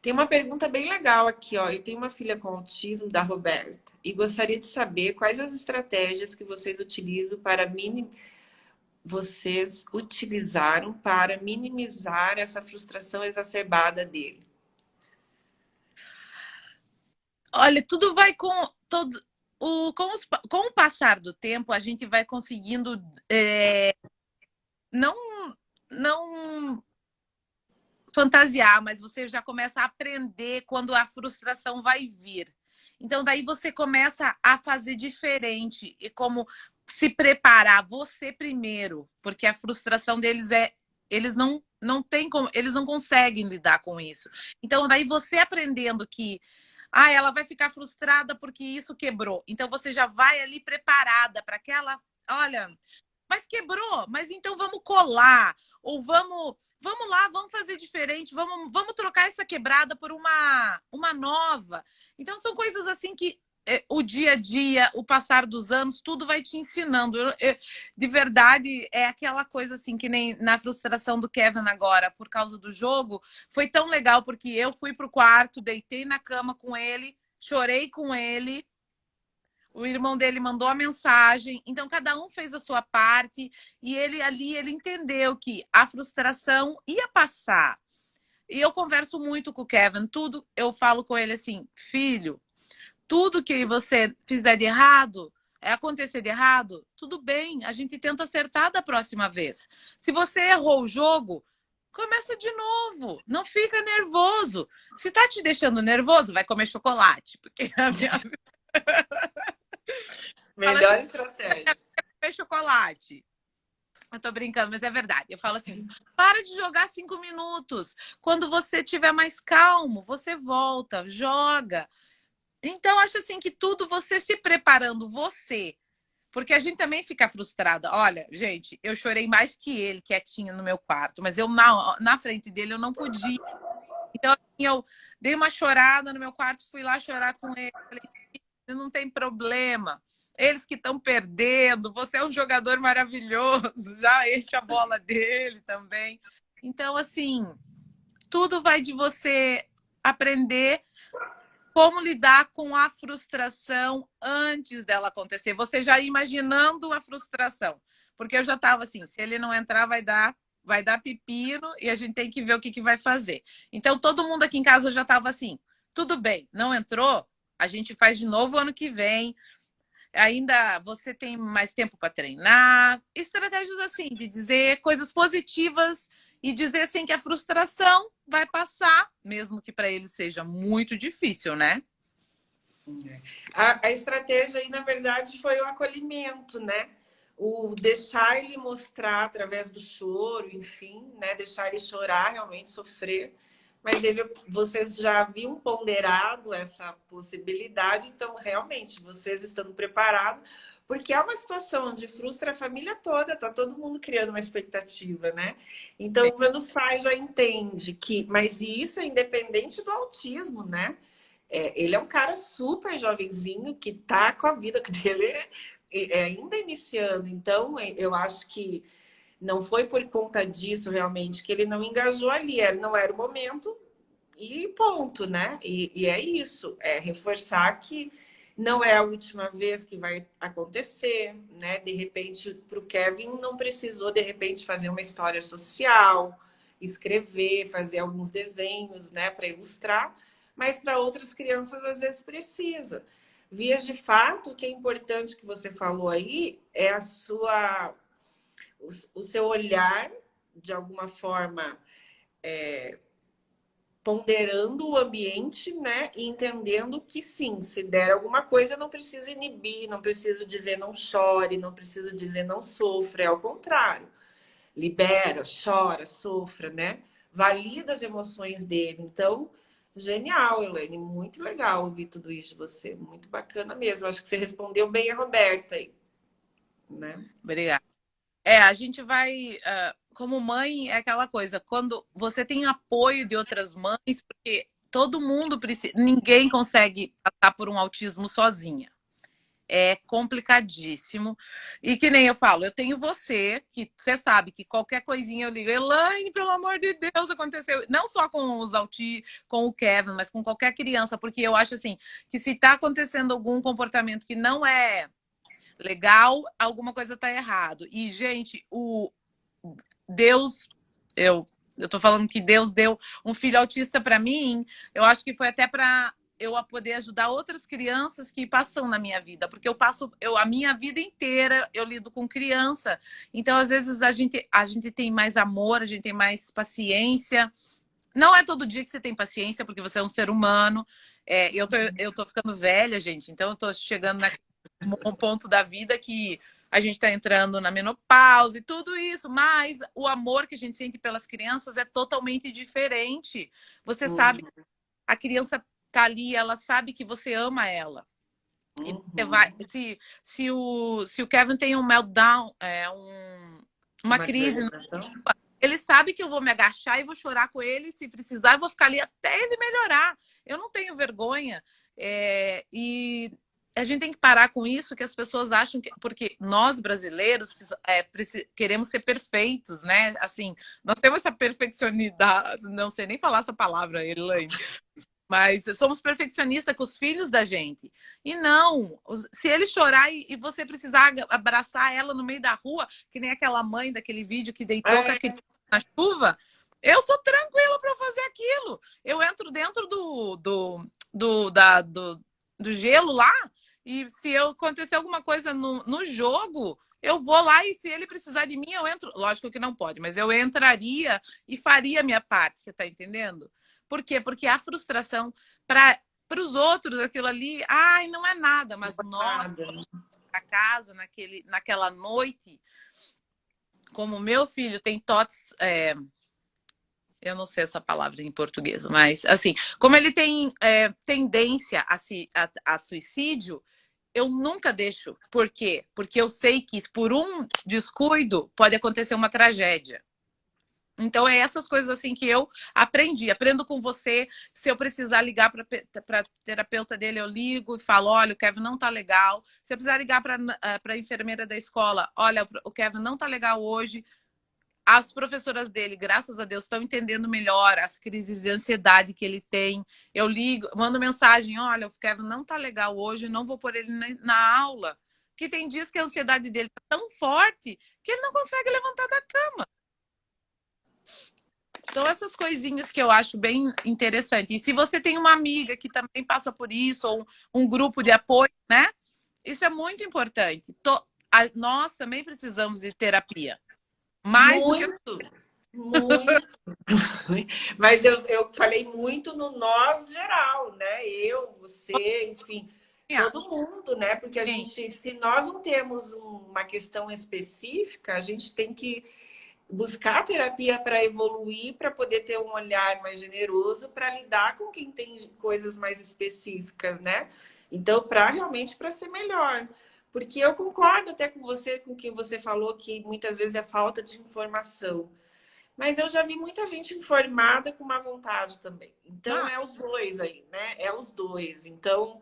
Tem uma pergunta bem legal aqui, ó. Eu tenho uma filha com autismo, da Roberta, e gostaria de saber quais as estratégias que vocês utilizaram para minimizar essa frustração exacerbada dele. Olha, tudo vai com todo com o passar do tempo, a gente vai conseguindo não não fantasiar, mas você já começa a aprender quando a frustração vai vir. Então, daí você começa a fazer diferente e como se preparar você primeiro, porque a frustração deles eles não têm como, eles não conseguem lidar com isso. Então, daí você aprendendo que ela vai ficar frustrada porque isso quebrou. Então você já vai ali preparada para aquela, olha, mas quebrou, mas então vamos colar ou vamos lá, vamos fazer diferente, vamos trocar essa quebrada por uma nova. Então são coisas assim que o dia a dia, o passar dos anos, tudo vai te ensinando. De verdade, é aquela coisa assim, que nem na frustração do Kevin agora, por causa do jogo, foi tão legal, porque eu fui pro quarto, deitei na cama com ele, chorei com ele. o irmão dele mandou a mensagem, então cada um fez a sua parte e ele entendeu que a frustração ia passar. E eu converso muito com o Kevin, tudo eu falo com ele assim, filho, tudo que você fizer de errado, acontecer de errado, tudo bem, a gente tenta acertar da próxima vez. Se você errou o jogo, começa de novo, não fica nervoso. Se tá te deixando nervoso, vai comer chocolate, porque a minha Melhor estratégia. comer chocolate. Eu tô brincando, mas é verdade. Eu falo assim, para de jogar 5 minutos. Quando você tiver mais calmo, você volta, joga. Então, acho assim que tudo você se preparando, você. Porque a gente também fica frustrada. Olha, gente, eu chorei mais que ele, quietinha no meu quarto. Mas eu, na frente dele, eu não podia. Então, assim, eu dei uma chorada no meu quarto, fui lá chorar com ele. Falei, não tem problema. Eles que estão perdendo, você é um jogador maravilhoso, já enche a bola dele também. Então, assim, tudo vai de você aprender como lidar com a frustração antes dela acontecer. Você já imaginando a frustração. Porque eu já estava assim, se ele não entrar, vai dar pepino e a gente tem que ver o que vai fazer. Então, todo mundo aqui em casa já estava assim, tudo bem, não entrou, a gente faz de novo ano que vem. Ainda você tem mais tempo para treinar. Estratégias assim, de dizer coisas positivas e dizer assim que a frustração vai passar, mesmo que para ele seja muito difícil, né? A estratégia aí, na verdade, foi o acolhimento, né? O deixar ele mostrar através do choro, enfim, né? Deixar ele chorar, realmente sofrer. Mas vocês já haviam ponderado essa possibilidade, então realmente vocês estão preparados, porque é uma situação onde frustra a família toda, tá todo mundo criando uma expectativa, né? Então, quando os pais já entendem que, mas isso é independente do autismo, né? Ele é um cara super jovenzinho que tá com a vida dele ainda iniciando, então eu acho que não foi por conta disso realmente que ele não engajou ali, não era o momento e ponto, né? E é isso, é reforçar que não é a última vez que vai acontecer, né? De repente, para o Kevin não precisou de repente fazer uma história social, escrever, fazer alguns desenhos, né, para ilustrar, mas para outras crianças às vezes precisa. Vias de fato, o que é importante que você falou aí é o seu olhar, de alguma forma, ponderando o ambiente, né? E entendendo que sim, se der alguma coisa, não precisa inibir, não preciso dizer não chore, não preciso dizer não sofra, é ao contrário. Libera, chora, sofra, né? Valida as emoções dele. Então, genial, Elaine, muito legal ouvir tudo isso de você, muito bacana mesmo. Acho que você respondeu bem a Roberta aí, né? Obrigada. A gente vai, como mãe, é aquela coisa, quando você tem apoio de outras mães, porque todo mundo precisa, ninguém consegue passar por um autismo sozinha. É complicadíssimo. E que nem eu falo, eu tenho você, que você sabe que qualquer coisinha eu ligo, Elaine, pelo amor de Deus, aconteceu. Não só com com o Kevin, mas com qualquer criança, porque eu acho assim, que se tá acontecendo algum comportamento que não é legal, alguma coisa tá errado. E, gente, Deus, eu tô falando que Deus deu um filho autista para mim, eu acho que foi até para eu poder ajudar outras crianças que passam na minha vida, porque a minha vida inteira eu lido com criança, então às vezes a gente tem mais amor, a gente tem mais paciência. Não é todo dia que você tem paciência, porque você é um ser humano. Eu tô ficando velha, gente, então eu tô chegando num ponto da vida que a gente está entrando na menopausa e tudo isso, mas o amor que a gente sente pelas crianças é totalmente diferente. Você sabe, a criança tá ali, ela sabe que você ama ela. E você vai, se o Kevin tem um meltdown, uma crise, ele sabe que eu vou me agachar e vou chorar com ele, se precisar, eu vou ficar ali até ele melhorar. Eu não tenho vergonha. E a gente tem que parar com isso, que as pessoas acham que... Porque nós, brasileiros, queremos ser perfeitos, né? Assim, nós temos essa perfeccionidade... Não sei nem falar essa palavra, Elaine. Mas somos perfeccionistas com os filhos da gente. E não, se ele chorar e você precisar abraçar ela no meio da rua, que nem aquela mãe daquele vídeo que deitou com a criança na chuva, eu sou tranquila para fazer aquilo. Eu entro dentro do gelo lá e se eu acontecer alguma coisa no jogo, eu vou lá e se ele precisar de mim, eu entro. Lógico que não pode, mas eu entraria e faria a minha parte, você tá entendendo? Por quê? Porque a frustração para os outros, aquilo ali, ai, não é nada, mas nós, para casa, naquela noite, como meu filho tem TOTS, eu não sei essa palavra em português, mas assim, como ele tem tendência a suicídio, eu nunca deixo. Por quê? Porque eu sei que por um descuido pode acontecer uma tragédia. Então, é essas coisas assim que eu aprendi. Aprendo com você. Se eu precisar ligar para a terapeuta dele, eu ligo e falo, olha, o Kevin não tá legal. Se eu precisar ligar para a enfermeira da escola, olha, o Kevin não tá legal hoje. As professoras dele, graças a Deus, estão entendendo melhor as crises de ansiedade que ele tem. Eu ligo, mando mensagem, olha, o Kevin não tá legal hoje, não vou pôr ele na aula. Que tem dias que a ansiedade dele tá tão forte que ele não consegue levantar da cama. São essas coisinhas que eu acho bem interessante. E se você tem uma amiga que também passa por isso, ou um grupo de apoio, né? Isso é muito importante. Nós também precisamos de terapia. Mais do que... Muito. Mas eu falei muito no nós geral, né? Eu, você, enfim, todo mundo, né? Porque a gente, se nós não temos uma questão específica, a gente tem que buscar terapia para evoluir, para poder ter um olhar mais generoso, para lidar com quem tem coisas mais específicas, né? Então, para realmente para ser melhor. Porque eu concordo até com você, com o que você falou, que muitas vezes é falta de informação. Mas eu já vi muita gente informada com má vontade também. Então, é os dois aí, né? É os dois. Então,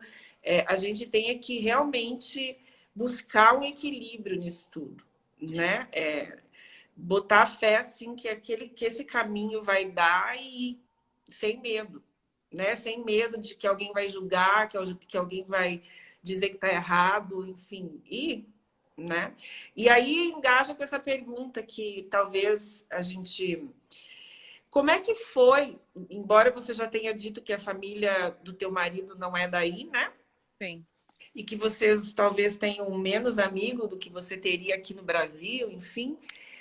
a gente tem que realmente buscar um equilíbrio nisso tudo, né? Botar fé, assim, que esse caminho vai dar e sem medo, né? Sem medo de que alguém vai julgar, que alguém vai dizer que está errado, enfim. Né? E aí engaja com essa pergunta que talvez a gente... Como é que foi, embora você já tenha dito que a família do teu marido não é daí, né? Sim. E que vocês talvez tenham menos amigo do que você teria aqui no Brasil, enfim.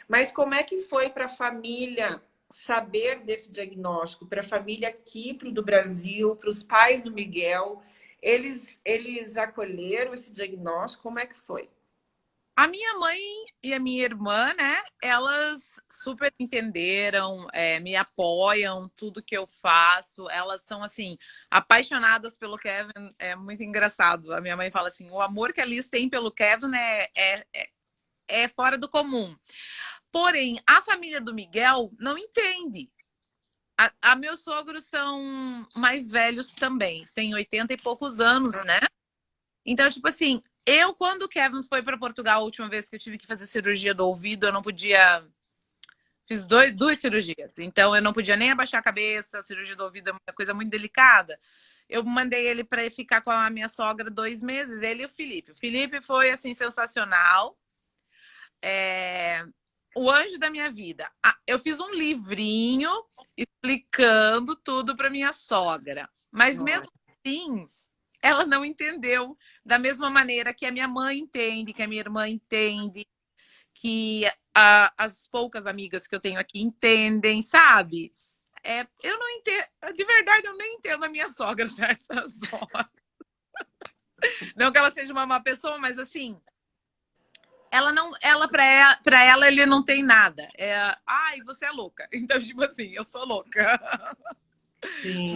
Mas como é que foi para a família saber desse diagnóstico? Para a família aqui do Brasil, para os pais do Miguel, eles acolheram esse diagnóstico? Como é que foi? A minha mãe e a minha irmã, né? Elas super entenderam, me apoiam, tudo que eu faço. Elas são, assim, apaixonadas pelo Kevin. É muito engraçado. A minha mãe fala assim, o amor que a Liz tem pelo Kevin é fora do comum. Porém, a família do Miguel não entende. Meus sogros são mais velhos também. Têm 80 e poucos anos, né? Então, tipo assim, quando o Kevin foi para Portugal, a última vez que eu tive que fazer cirurgia do ouvido, eu não podia. Fiz duas cirurgias. Então, eu não podia nem abaixar a cabeça. A cirurgia do ouvido é uma coisa muito delicada. Eu mandei ele para ficar com a minha sogra 2 meses, ele e o Felipe. O Felipe foi, assim, sensacional. O anjo da minha vida. Eu fiz um livrinho explicando tudo para minha sogra. Mas mesmo assim, ela não entendeu da mesma maneira que a minha mãe entende, que a minha irmã entende, que as poucas amigas que eu tenho aqui entendem, sabe? Eu não entendo, de verdade, eu nem entendo a minha sogra certas horas. Não que ela seja uma má pessoa, mas assim, pra ela ele não tem nada. Ai, você é louca. Então, tipo assim, eu sou louca. Sim.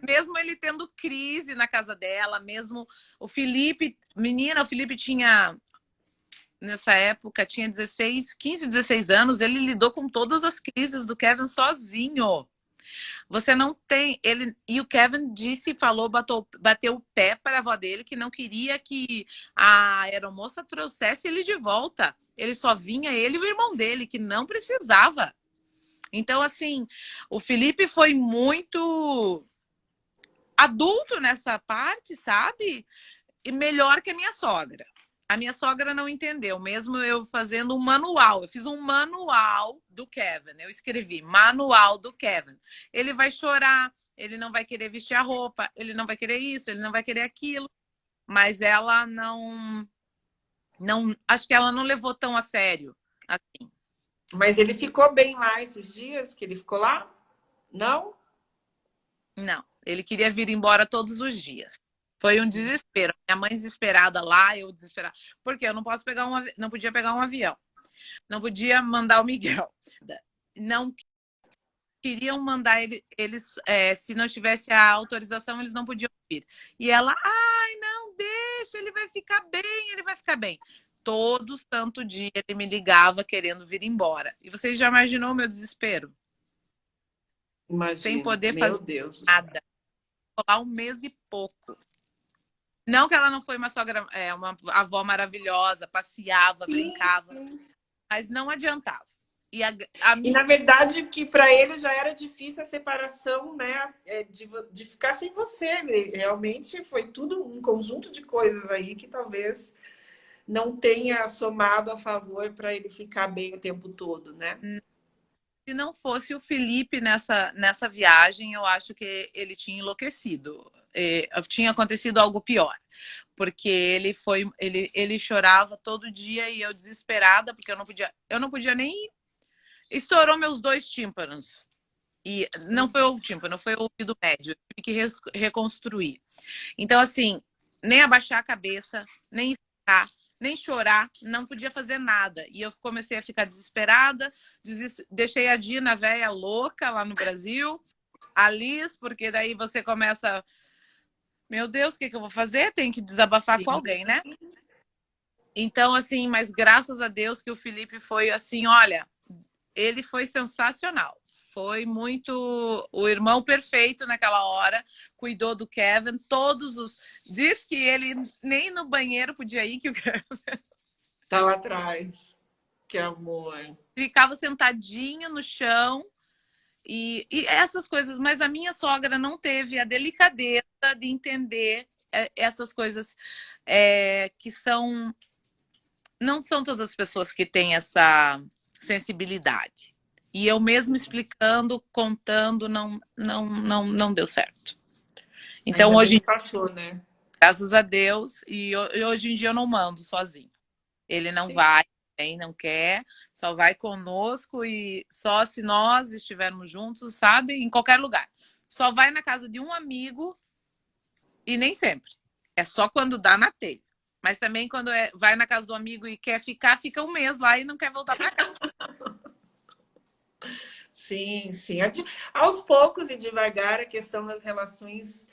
Mesmo ele tendo crise na casa dela, mesmo o Felipe, menina, o Felipe tinha, nessa época, tinha 15, 16 anos, ele lidou com todas as crises do Kevin sozinho. Você não tem. E o Kevin disse, falou, bateu o pé para a avó dele que não queria que a aeromoça trouxesse ele de volta. Ele só vinha, ele e o irmão dele, que não precisava. Então, assim, o Felipe foi muito adulto nessa parte, sabe? E melhor que a minha sogra. A minha sogra não entendeu, mesmo eu fazendo um manual. Eu fiz um manual do Kevin. Eu escrevi manual do Kevin. Ele vai chorar, ele não vai querer vestir a roupa, ele não vai querer isso, ele não vai querer aquilo. Mas ela não, acho que ela não levou tão a sério assim. Mas ele ficou bem lá esses dias que ele ficou lá? Não? Não, ele queria vir embora todos os dias. Foi um desespero. Minha mãe desesperada lá, eu desesperada. Porque eu não posso pegar não podia pegar um avião. Não podia mandar o Miguel. Não queriam mandar eles, se não tivesse a autorização, eles não podiam vir. E ela, ai, não, deixa, ele vai ficar bem, ele vai ficar bem. Todo santo dia ele me ligava querendo vir embora. E você já imaginou o meu desespero? Imagina, sem poder meu fazer Deus. nada. Ficou lá um mês e pouco. Não que ela não foi uma sogra, uma avó maravilhosa, passeava, brincava, mas não adiantava. E na verdade que para ele já era difícil a separação, né, de ficar sem você. Realmente foi tudo um conjunto de coisas aí que talvez não tenha somado a favor para ele ficar bem o tempo todo, né? Se não fosse o Felipe nessa viagem, eu acho que ele tinha enlouquecido. Tinha acontecido algo pior. Porque ele chorava todo dia e eu desesperada, porque eu não podia nem. Estourou meus 2 tímpanos. E não foi o tímpano, foi o ouvido médio. Eu tive que reconstruir. Então, assim, nem abaixar a cabeça, nem estar, nem chorar, não podia fazer nada. E eu comecei a ficar desesperada, deixei a Dina, velha louca, lá no Brasil, a Liz, porque daí você começa, meu Deus, o que eu vou fazer? Tem que desabafar Sim. com alguém, né? Então, assim, mas graças a Deus que o Felipe foi assim, olha, ele foi sensacional. Foi muito o irmão perfeito naquela hora, cuidou do Kevin, diz que ele nem no banheiro podia ir, que o Kevin Tá lá atrás. Que amor. ficava sentadinho no chão e essas coisas, mas a minha sogra não teve a delicadeza de entender essas coisas que são não são todas as pessoas que têm essa sensibilidade. E eu mesmo explicando, contando, não deu certo. Então, Ainda bem hoje, que passou, né? graças a Deus, e hoje em dia eu não mando sozinho. Ele não Sim. vai, nem não quer, só vai conosco e só se nós estivermos juntos, sabe? Em qualquer lugar. Só vai na casa de um amigo e nem sempre. É só quando dá na telha. Mas também quando vai na casa do amigo e quer ficar, fica um mês lá e não quer voltar para casa. Sim, sim. Aos poucos e devagar, a questão das relações,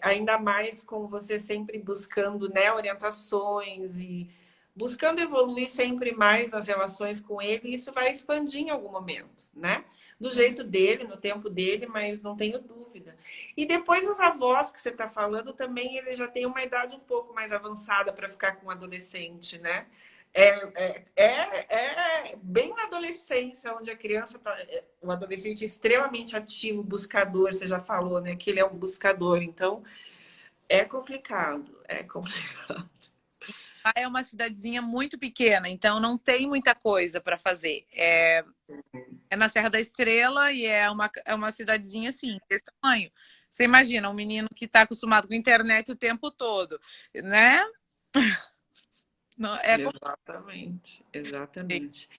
ainda mais com você sempre buscando, né, orientações e buscando evoluir sempre mais nas relações com ele, isso vai expandir em algum momento, né? Do jeito dele, no tempo dele, mas não tenho dúvida. E depois os avós que você está falando também, ele já tem uma idade um pouco mais avançada para ficar com um adolescente, né? É bem na adolescência, onde a criança tá, o adolescente é extremamente ativo, buscador, você já falou, né? Que ele é um buscador, então é complicado, é complicado. Lá é uma cidadezinha muito pequena, então não tem muita coisa para fazer. É na Serra da Estrela e é uma cidadezinha assim, desse tamanho. Você imagina, um menino que está acostumado com internet o tempo todo, né? Não, Exatamente, exatamente.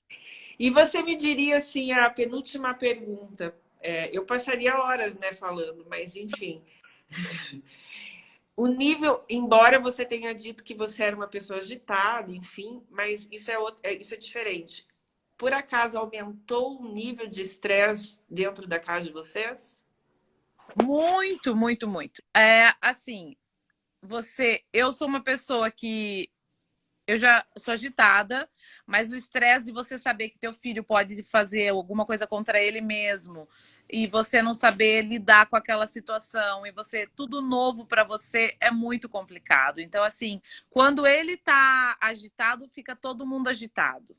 E você me diria assim, a penúltima pergunta. Eu passaria horas, né, falando, mas enfim. O nível, embora você tenha dito que você era uma pessoa agitada, enfim, mas isso é diferente. Por acaso aumentou o nível de estresse dentro da casa de vocês? muito, muito, muito. Assim, eu sou uma pessoa que eu já sou agitada, mas o estresse de você saber que teu filho pode fazer alguma coisa contra ele mesmo e você não saber lidar com aquela situação e você tudo novo para você é muito complicado. Então assim, quando ele tá agitado, fica todo mundo agitado.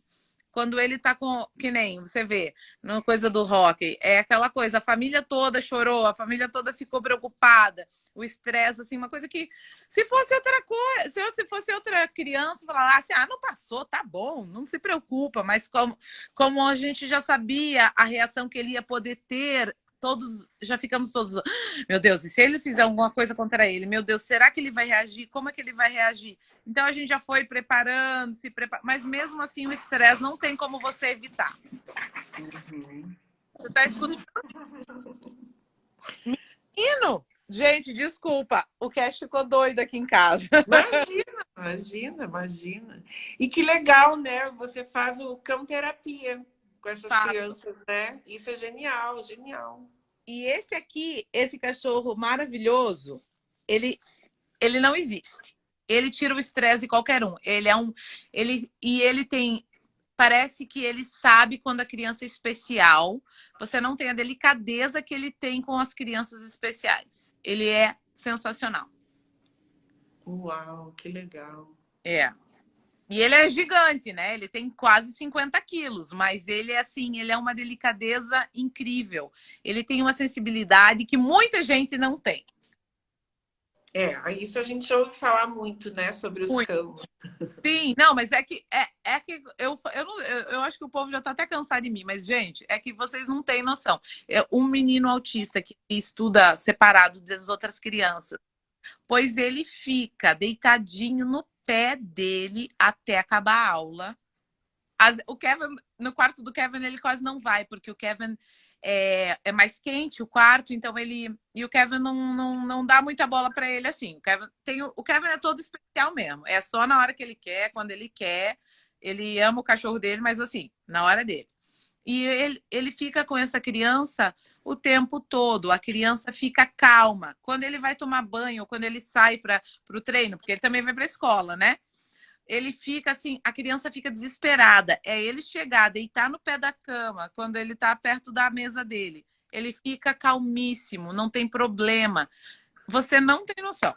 quando ele tá com, que nem você vê, numa coisa do rock, é aquela coisa, a família toda chorou, a família toda ficou preocupada, o estresse, assim, uma coisa que, se fosse outra coisa, se fosse outra criança, falar assim, ah, não passou, tá bom, não se preocupa, mas como a gente já sabia a reação que ele ia poder ter, todos, já ficamos todos, meu Deus, e se ele fizer alguma coisa contra ele, meu Deus, será que ele vai reagir? Como é que ele vai reagir? Então a gente já foi preparando, mas mesmo assim o estresse não tem como você evitar. Uhum. Você tá escutando? Menino! Gente, desculpa, o Cash ficou doido aqui em casa. Imagina, imagina, imagina. E que legal, né? Você faz o cão terapia com essas Faço. crianças, né? Isso é genial, genial. E esse aqui, esse cachorro maravilhoso, ele não existe. Ele tira o estresse de qualquer um. Ele tem, parece que ele sabe quando a criança é especial. Você não tem a delicadeza que ele tem com as crianças especiais. Ele é sensacional. Uau, que legal. É. E ele é gigante, né? Ele tem quase 50 quilos, mas ele é assim, ele é uma delicadeza incrível. Ele tem uma sensibilidade que muita gente não tem. É, isso a gente ouve falar muito, né, sobre os Muito. cães. Sim, não, mas é que eu acho que o povo já tá até cansado de mim, mas, gente, é que vocês não têm noção. É um menino autista que estuda separado das outras crianças, pois ele fica deitadinho no pé dele até acabar a aula. O Kevin, no quarto do Kevin, ele quase não vai, porque o Kevin é mais quente o quarto, então ele. E o Kevin não dá muita bola para ele assim. O Kevin é todo especial mesmo. É só na hora que ele quer, quando ele quer. Ele ama o cachorro dele, mas assim, na hora dele. E ele fica com essa criança o tempo todo. A criança fica calma. Quando ele vai tomar banho, ou quando ele sai para o treino, porque ele também vai para a escola, né? Ele fica assim, a criança fica desesperada. É ele chegar, deitar no pé da cama, quando ele tá perto da mesa dele. Ele fica calmíssimo, não tem problema. Você não tem noção.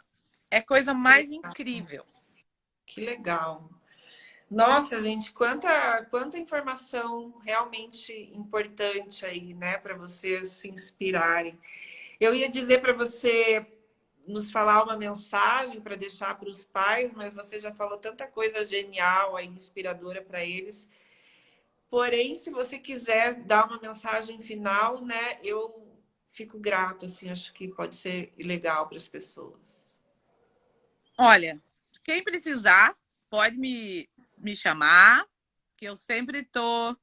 É coisa mais incrível. Que legal. Nossa, gente, quanta informação realmente importante aí, né, para vocês se inspirarem. Eu ia dizer para você nos falar uma mensagem para deixar para os pais, mas você já falou tanta coisa genial e inspiradora para eles. Porém, se você quiser dar uma mensagem final, né, eu fico grato, assim, acho que pode ser legal para as pessoas. Olha, quem precisar, pode me chamar, que eu sempre tô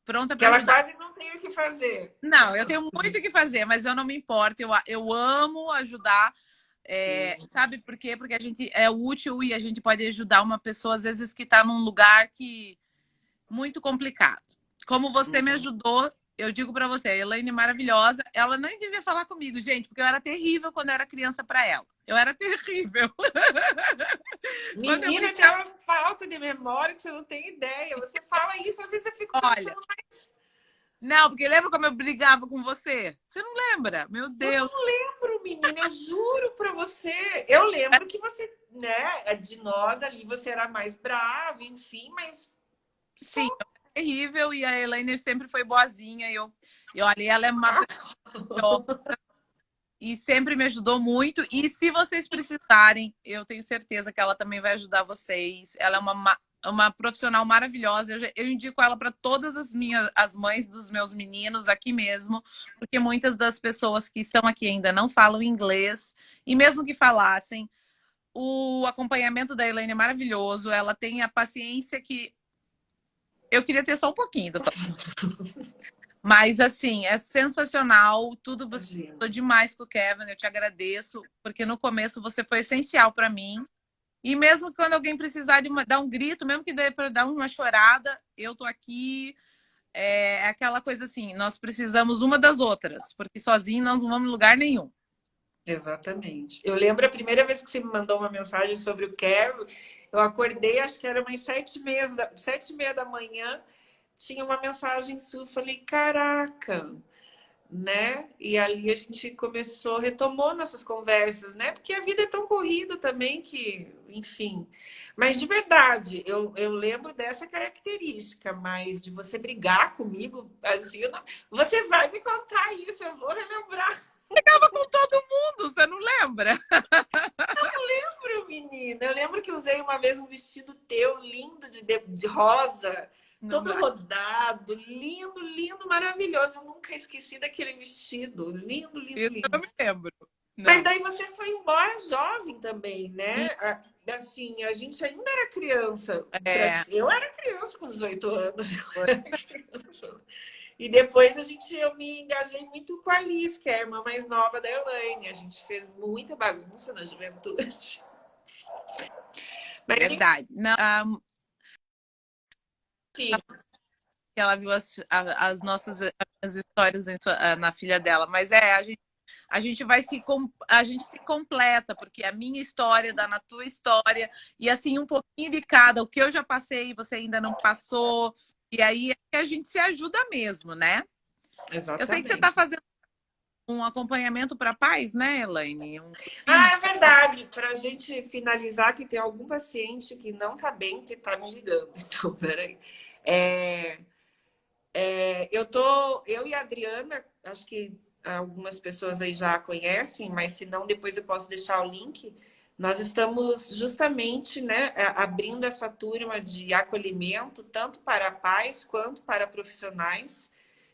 pronta Que para ela ajudar. quase não tem o que fazer. Não, eu tenho muito o que fazer, mas eu não me importo. Eu amo ajudar. Sim. Sabe por quê? Porque a gente é útil e a gente pode ajudar uma pessoa, às vezes, que está num lugar que muito complicado. Como você me ajudou, eu digo para você, a Elaine maravilhosa, ela nem devia falar comigo, gente, porque eu era terrível quando eu era criança para ela. Eu era terrível. Quando eu Menina, brigava, aquela falta de memória que você não tem ideia. Você fala isso, às vezes eu fico olha, pensando, mas não, porque lembra como eu brigava com você? Você não lembra? Meu eu Deus. não lembro, menina, eu juro pra você. Eu lembro que você, né, de nós ali, você era mais brava, enfim, mas Sim, só. eu era terrível e a Elaine sempre foi boazinha. Eu olhei, ela é uma pessoa e sempre me ajudou muito. E se vocês precisarem, eu tenho certeza que ela também vai ajudar vocês. Ela é uma profissional maravilhosa. Eu indico ela para todas as mães dos meus meninos aqui mesmo, porque muitas das pessoas que estão aqui ainda não falam inglês. E mesmo que falassem, o acompanhamento da Elaine é maravilhoso. Ela tem a paciência que eu queria ter só um pouquinho. Mas, assim, é sensacional. Tudo você Imagina. ajudou demais com o Kevin. Eu te agradeço, porque no começo você foi essencial para mim. E mesmo quando alguém precisar dar um grito, mesmo que dê para dar uma chorada, eu tô aqui. É aquela coisa assim, nós precisamos uma das outras, porque sozinho nós não vamos em lugar nenhum. Exatamente. Eu lembro a primeira vez que você me mandou uma mensagem sobre o Kevin, eu acordei, acho que era umas 7h30 da manhã, tinha uma mensagem sua, eu falei, caraca, né? E ali a gente começou, retomou nossas conversas, né? Porque a vida é tão corrida também que, enfim. Mas de verdade, eu lembro dessa característica, mas de você brigar comigo, assim, você vai me contar isso, eu vou relembrar. Tava com todo mundo, você não lembra? Lembro, menina. Eu lembro que usei uma vez um vestido teu lindo de rosa, Não, todo rodado, lindo, lindo, maravilhoso. Eu nunca esqueci daquele vestido. Lindo, lindo, isso eu não lindo. me lembro. Mas Não. daí você foi embora jovem também, E, né? Assim, a gente ainda era criança. é, Eu era criança com 18 anos. Eu era criança. E depois eu me engajei muito com a Liz, que é a irmã mais nova da Elaine. A gente fez muita bagunça na juventude. Mas verdade. Não, enfim, ela viu as nossas as histórias na filha dela, mas a gente vai a gente se completa, porque a minha história dá na tua história, e assim um pouquinho de cada, o que eu já passei, você ainda não passou, e aí a gente se ajuda mesmo, né? Eu sei que você está exatamente. fazendo um acompanhamento para pais, né, Elaine? Um grupinho. Ah, é verdade. Para a gente finalizar, que tem algum paciente que não está bem, que está me ligando. Então, peraí. É, eu e a Adriana, acho que algumas pessoas aí já a conhecem, mas se não, depois eu posso deixar o link. Nós estamos justamente, né, abrindo essa turma de acolhimento, tanto para pais quanto para profissionais,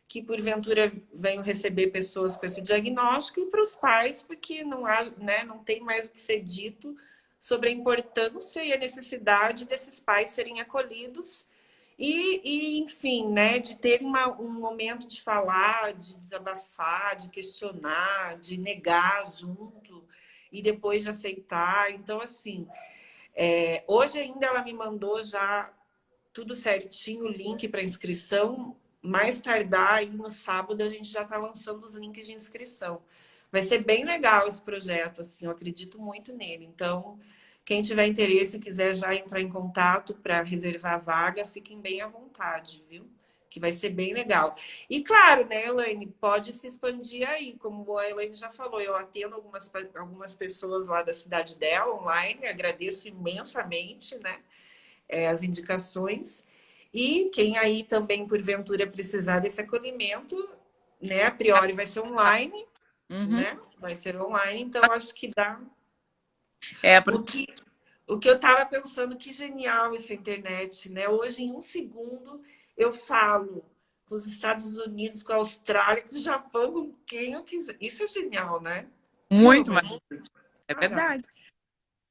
que porventura venham receber pessoas com esse diagnóstico, e para os pais, porque não há, né, não tem mais o que ser dito sobre a importância e a necessidade desses pais serem acolhidos enfim, né, de ter um momento de falar, de desabafar, de questionar, de negar junto e depois de aceitar. Então, assim, hoje ainda ela me mandou já tudo certinho, o link para inscrição. Mais tardar aí no sábado a gente já está lançando os links de inscrição. Vai ser bem legal esse projeto, assim, eu acredito muito nele. Então, quem tiver interesse e quiser já entrar em contato para reservar a vaga, fiquem bem à vontade, viu? Que vai ser bem legal. E claro, né, Elaine, pode se expandir aí, como a Elaine já falou, eu atendo algumas pessoas lá da cidade dela online, agradeço imensamente, né? As indicações. E quem aí também, porventura, precisar desse acolhimento, né? A priori vai ser online, Uhum. né? Vai ser online, então acho que dá. É, O porque que, o que eu estava pensando, que genial essa internet, né? Hoje, em um segundo, eu falo com os Estados Unidos, com a Austrália, com o Japão, com quem eu quiser. Isso é genial, né? Pelo muito, amor mas de Deus. é Caraca. verdade.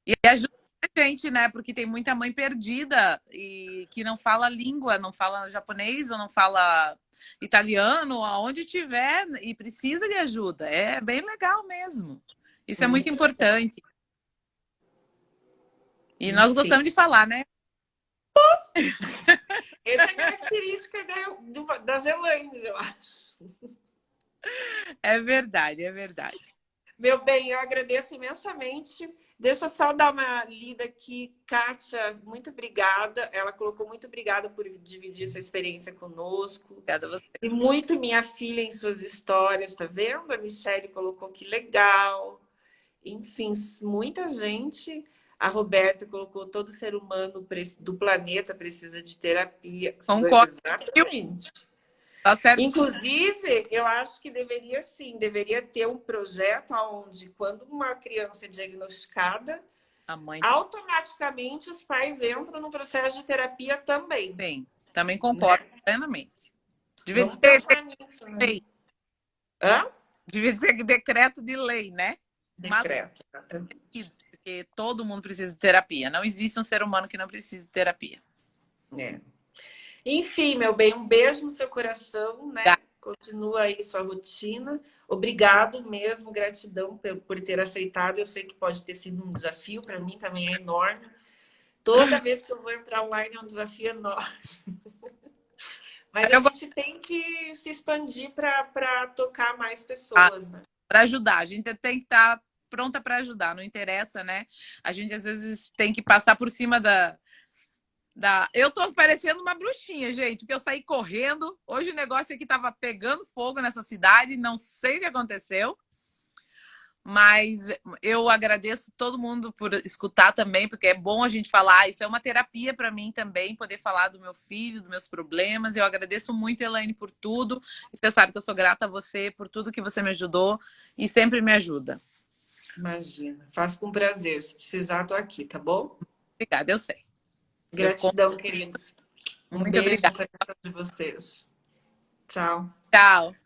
E ajuda a gente, né? Porque tem muita mãe perdida e que não fala língua, não fala japonês ou não fala italiano, aonde tiver, e precisa de ajuda. É bem legal mesmo. Isso é muito Muito legal. importante. E nós Enfim. gostamos de falar, né? Essa é a característica das Elaines, eu acho. É verdade, é verdade. Meu bem, eu agradeço imensamente. Deixa eu só dar uma lida aqui. Kátia, muito obrigada. Ela colocou muito obrigada por dividir sua experiência conosco. Obrigada a você. E muito minha filha em suas histórias, tá vendo? A Michelle colocou que legal. Enfim, muita gente. A Roberta colocou todo ser humano do planeta precisa de terapia. Concordo. Exatamente. Tá certinho. Inclusive, eu acho que deveria sim, deveria ter um projeto onde, quando uma criança é diagnosticada, A mãe automaticamente os pais entram no processo de terapia também, tem. Também né? concordo plenamente. Devia Vamos ser pensar nisso, né? lei. Hã? Devia ser decreto de lei, né? Uma Decreto. lei, porque todo mundo precisa de terapia. Não existe um ser humano que não precise de terapia. É. Enfim, meu bem, um beijo no seu coração, né? Continua aí sua rotina. Obrigado mesmo, gratidão por ter aceitado. Eu sei que pode ter sido um desafio, para mim também é enorme. Toda vez que eu vou entrar online é um desafio enorme. Mas a Eu gente tem que se expandir para tocar mais pessoas, né? para ajudar. A gente tem que estar pronta para ajudar, não interessa, né? A gente às vezes tem que passar por cima Eu tô parecendo uma bruxinha, gente, porque eu saí correndo. Hoje o negócio aqui tava pegando fogo nessa cidade, não sei o que aconteceu. Mas eu agradeço todo mundo por escutar também, porque é bom a gente falar. Isso é uma terapia para mim também, poder falar do meu filho, dos meus problemas. Eu agradeço muito, Elaine, por tudo. E você sabe que eu sou grata a você por tudo que você me ajudou e sempre me ajuda. Imagina. Faço com prazer. Se precisar, tô aqui, tá bom? Obrigada, eu sei. Eu conto. Gratidão, queridos. Um Muito beijo no obrigada. coração de vocês. Tchau. Tchau.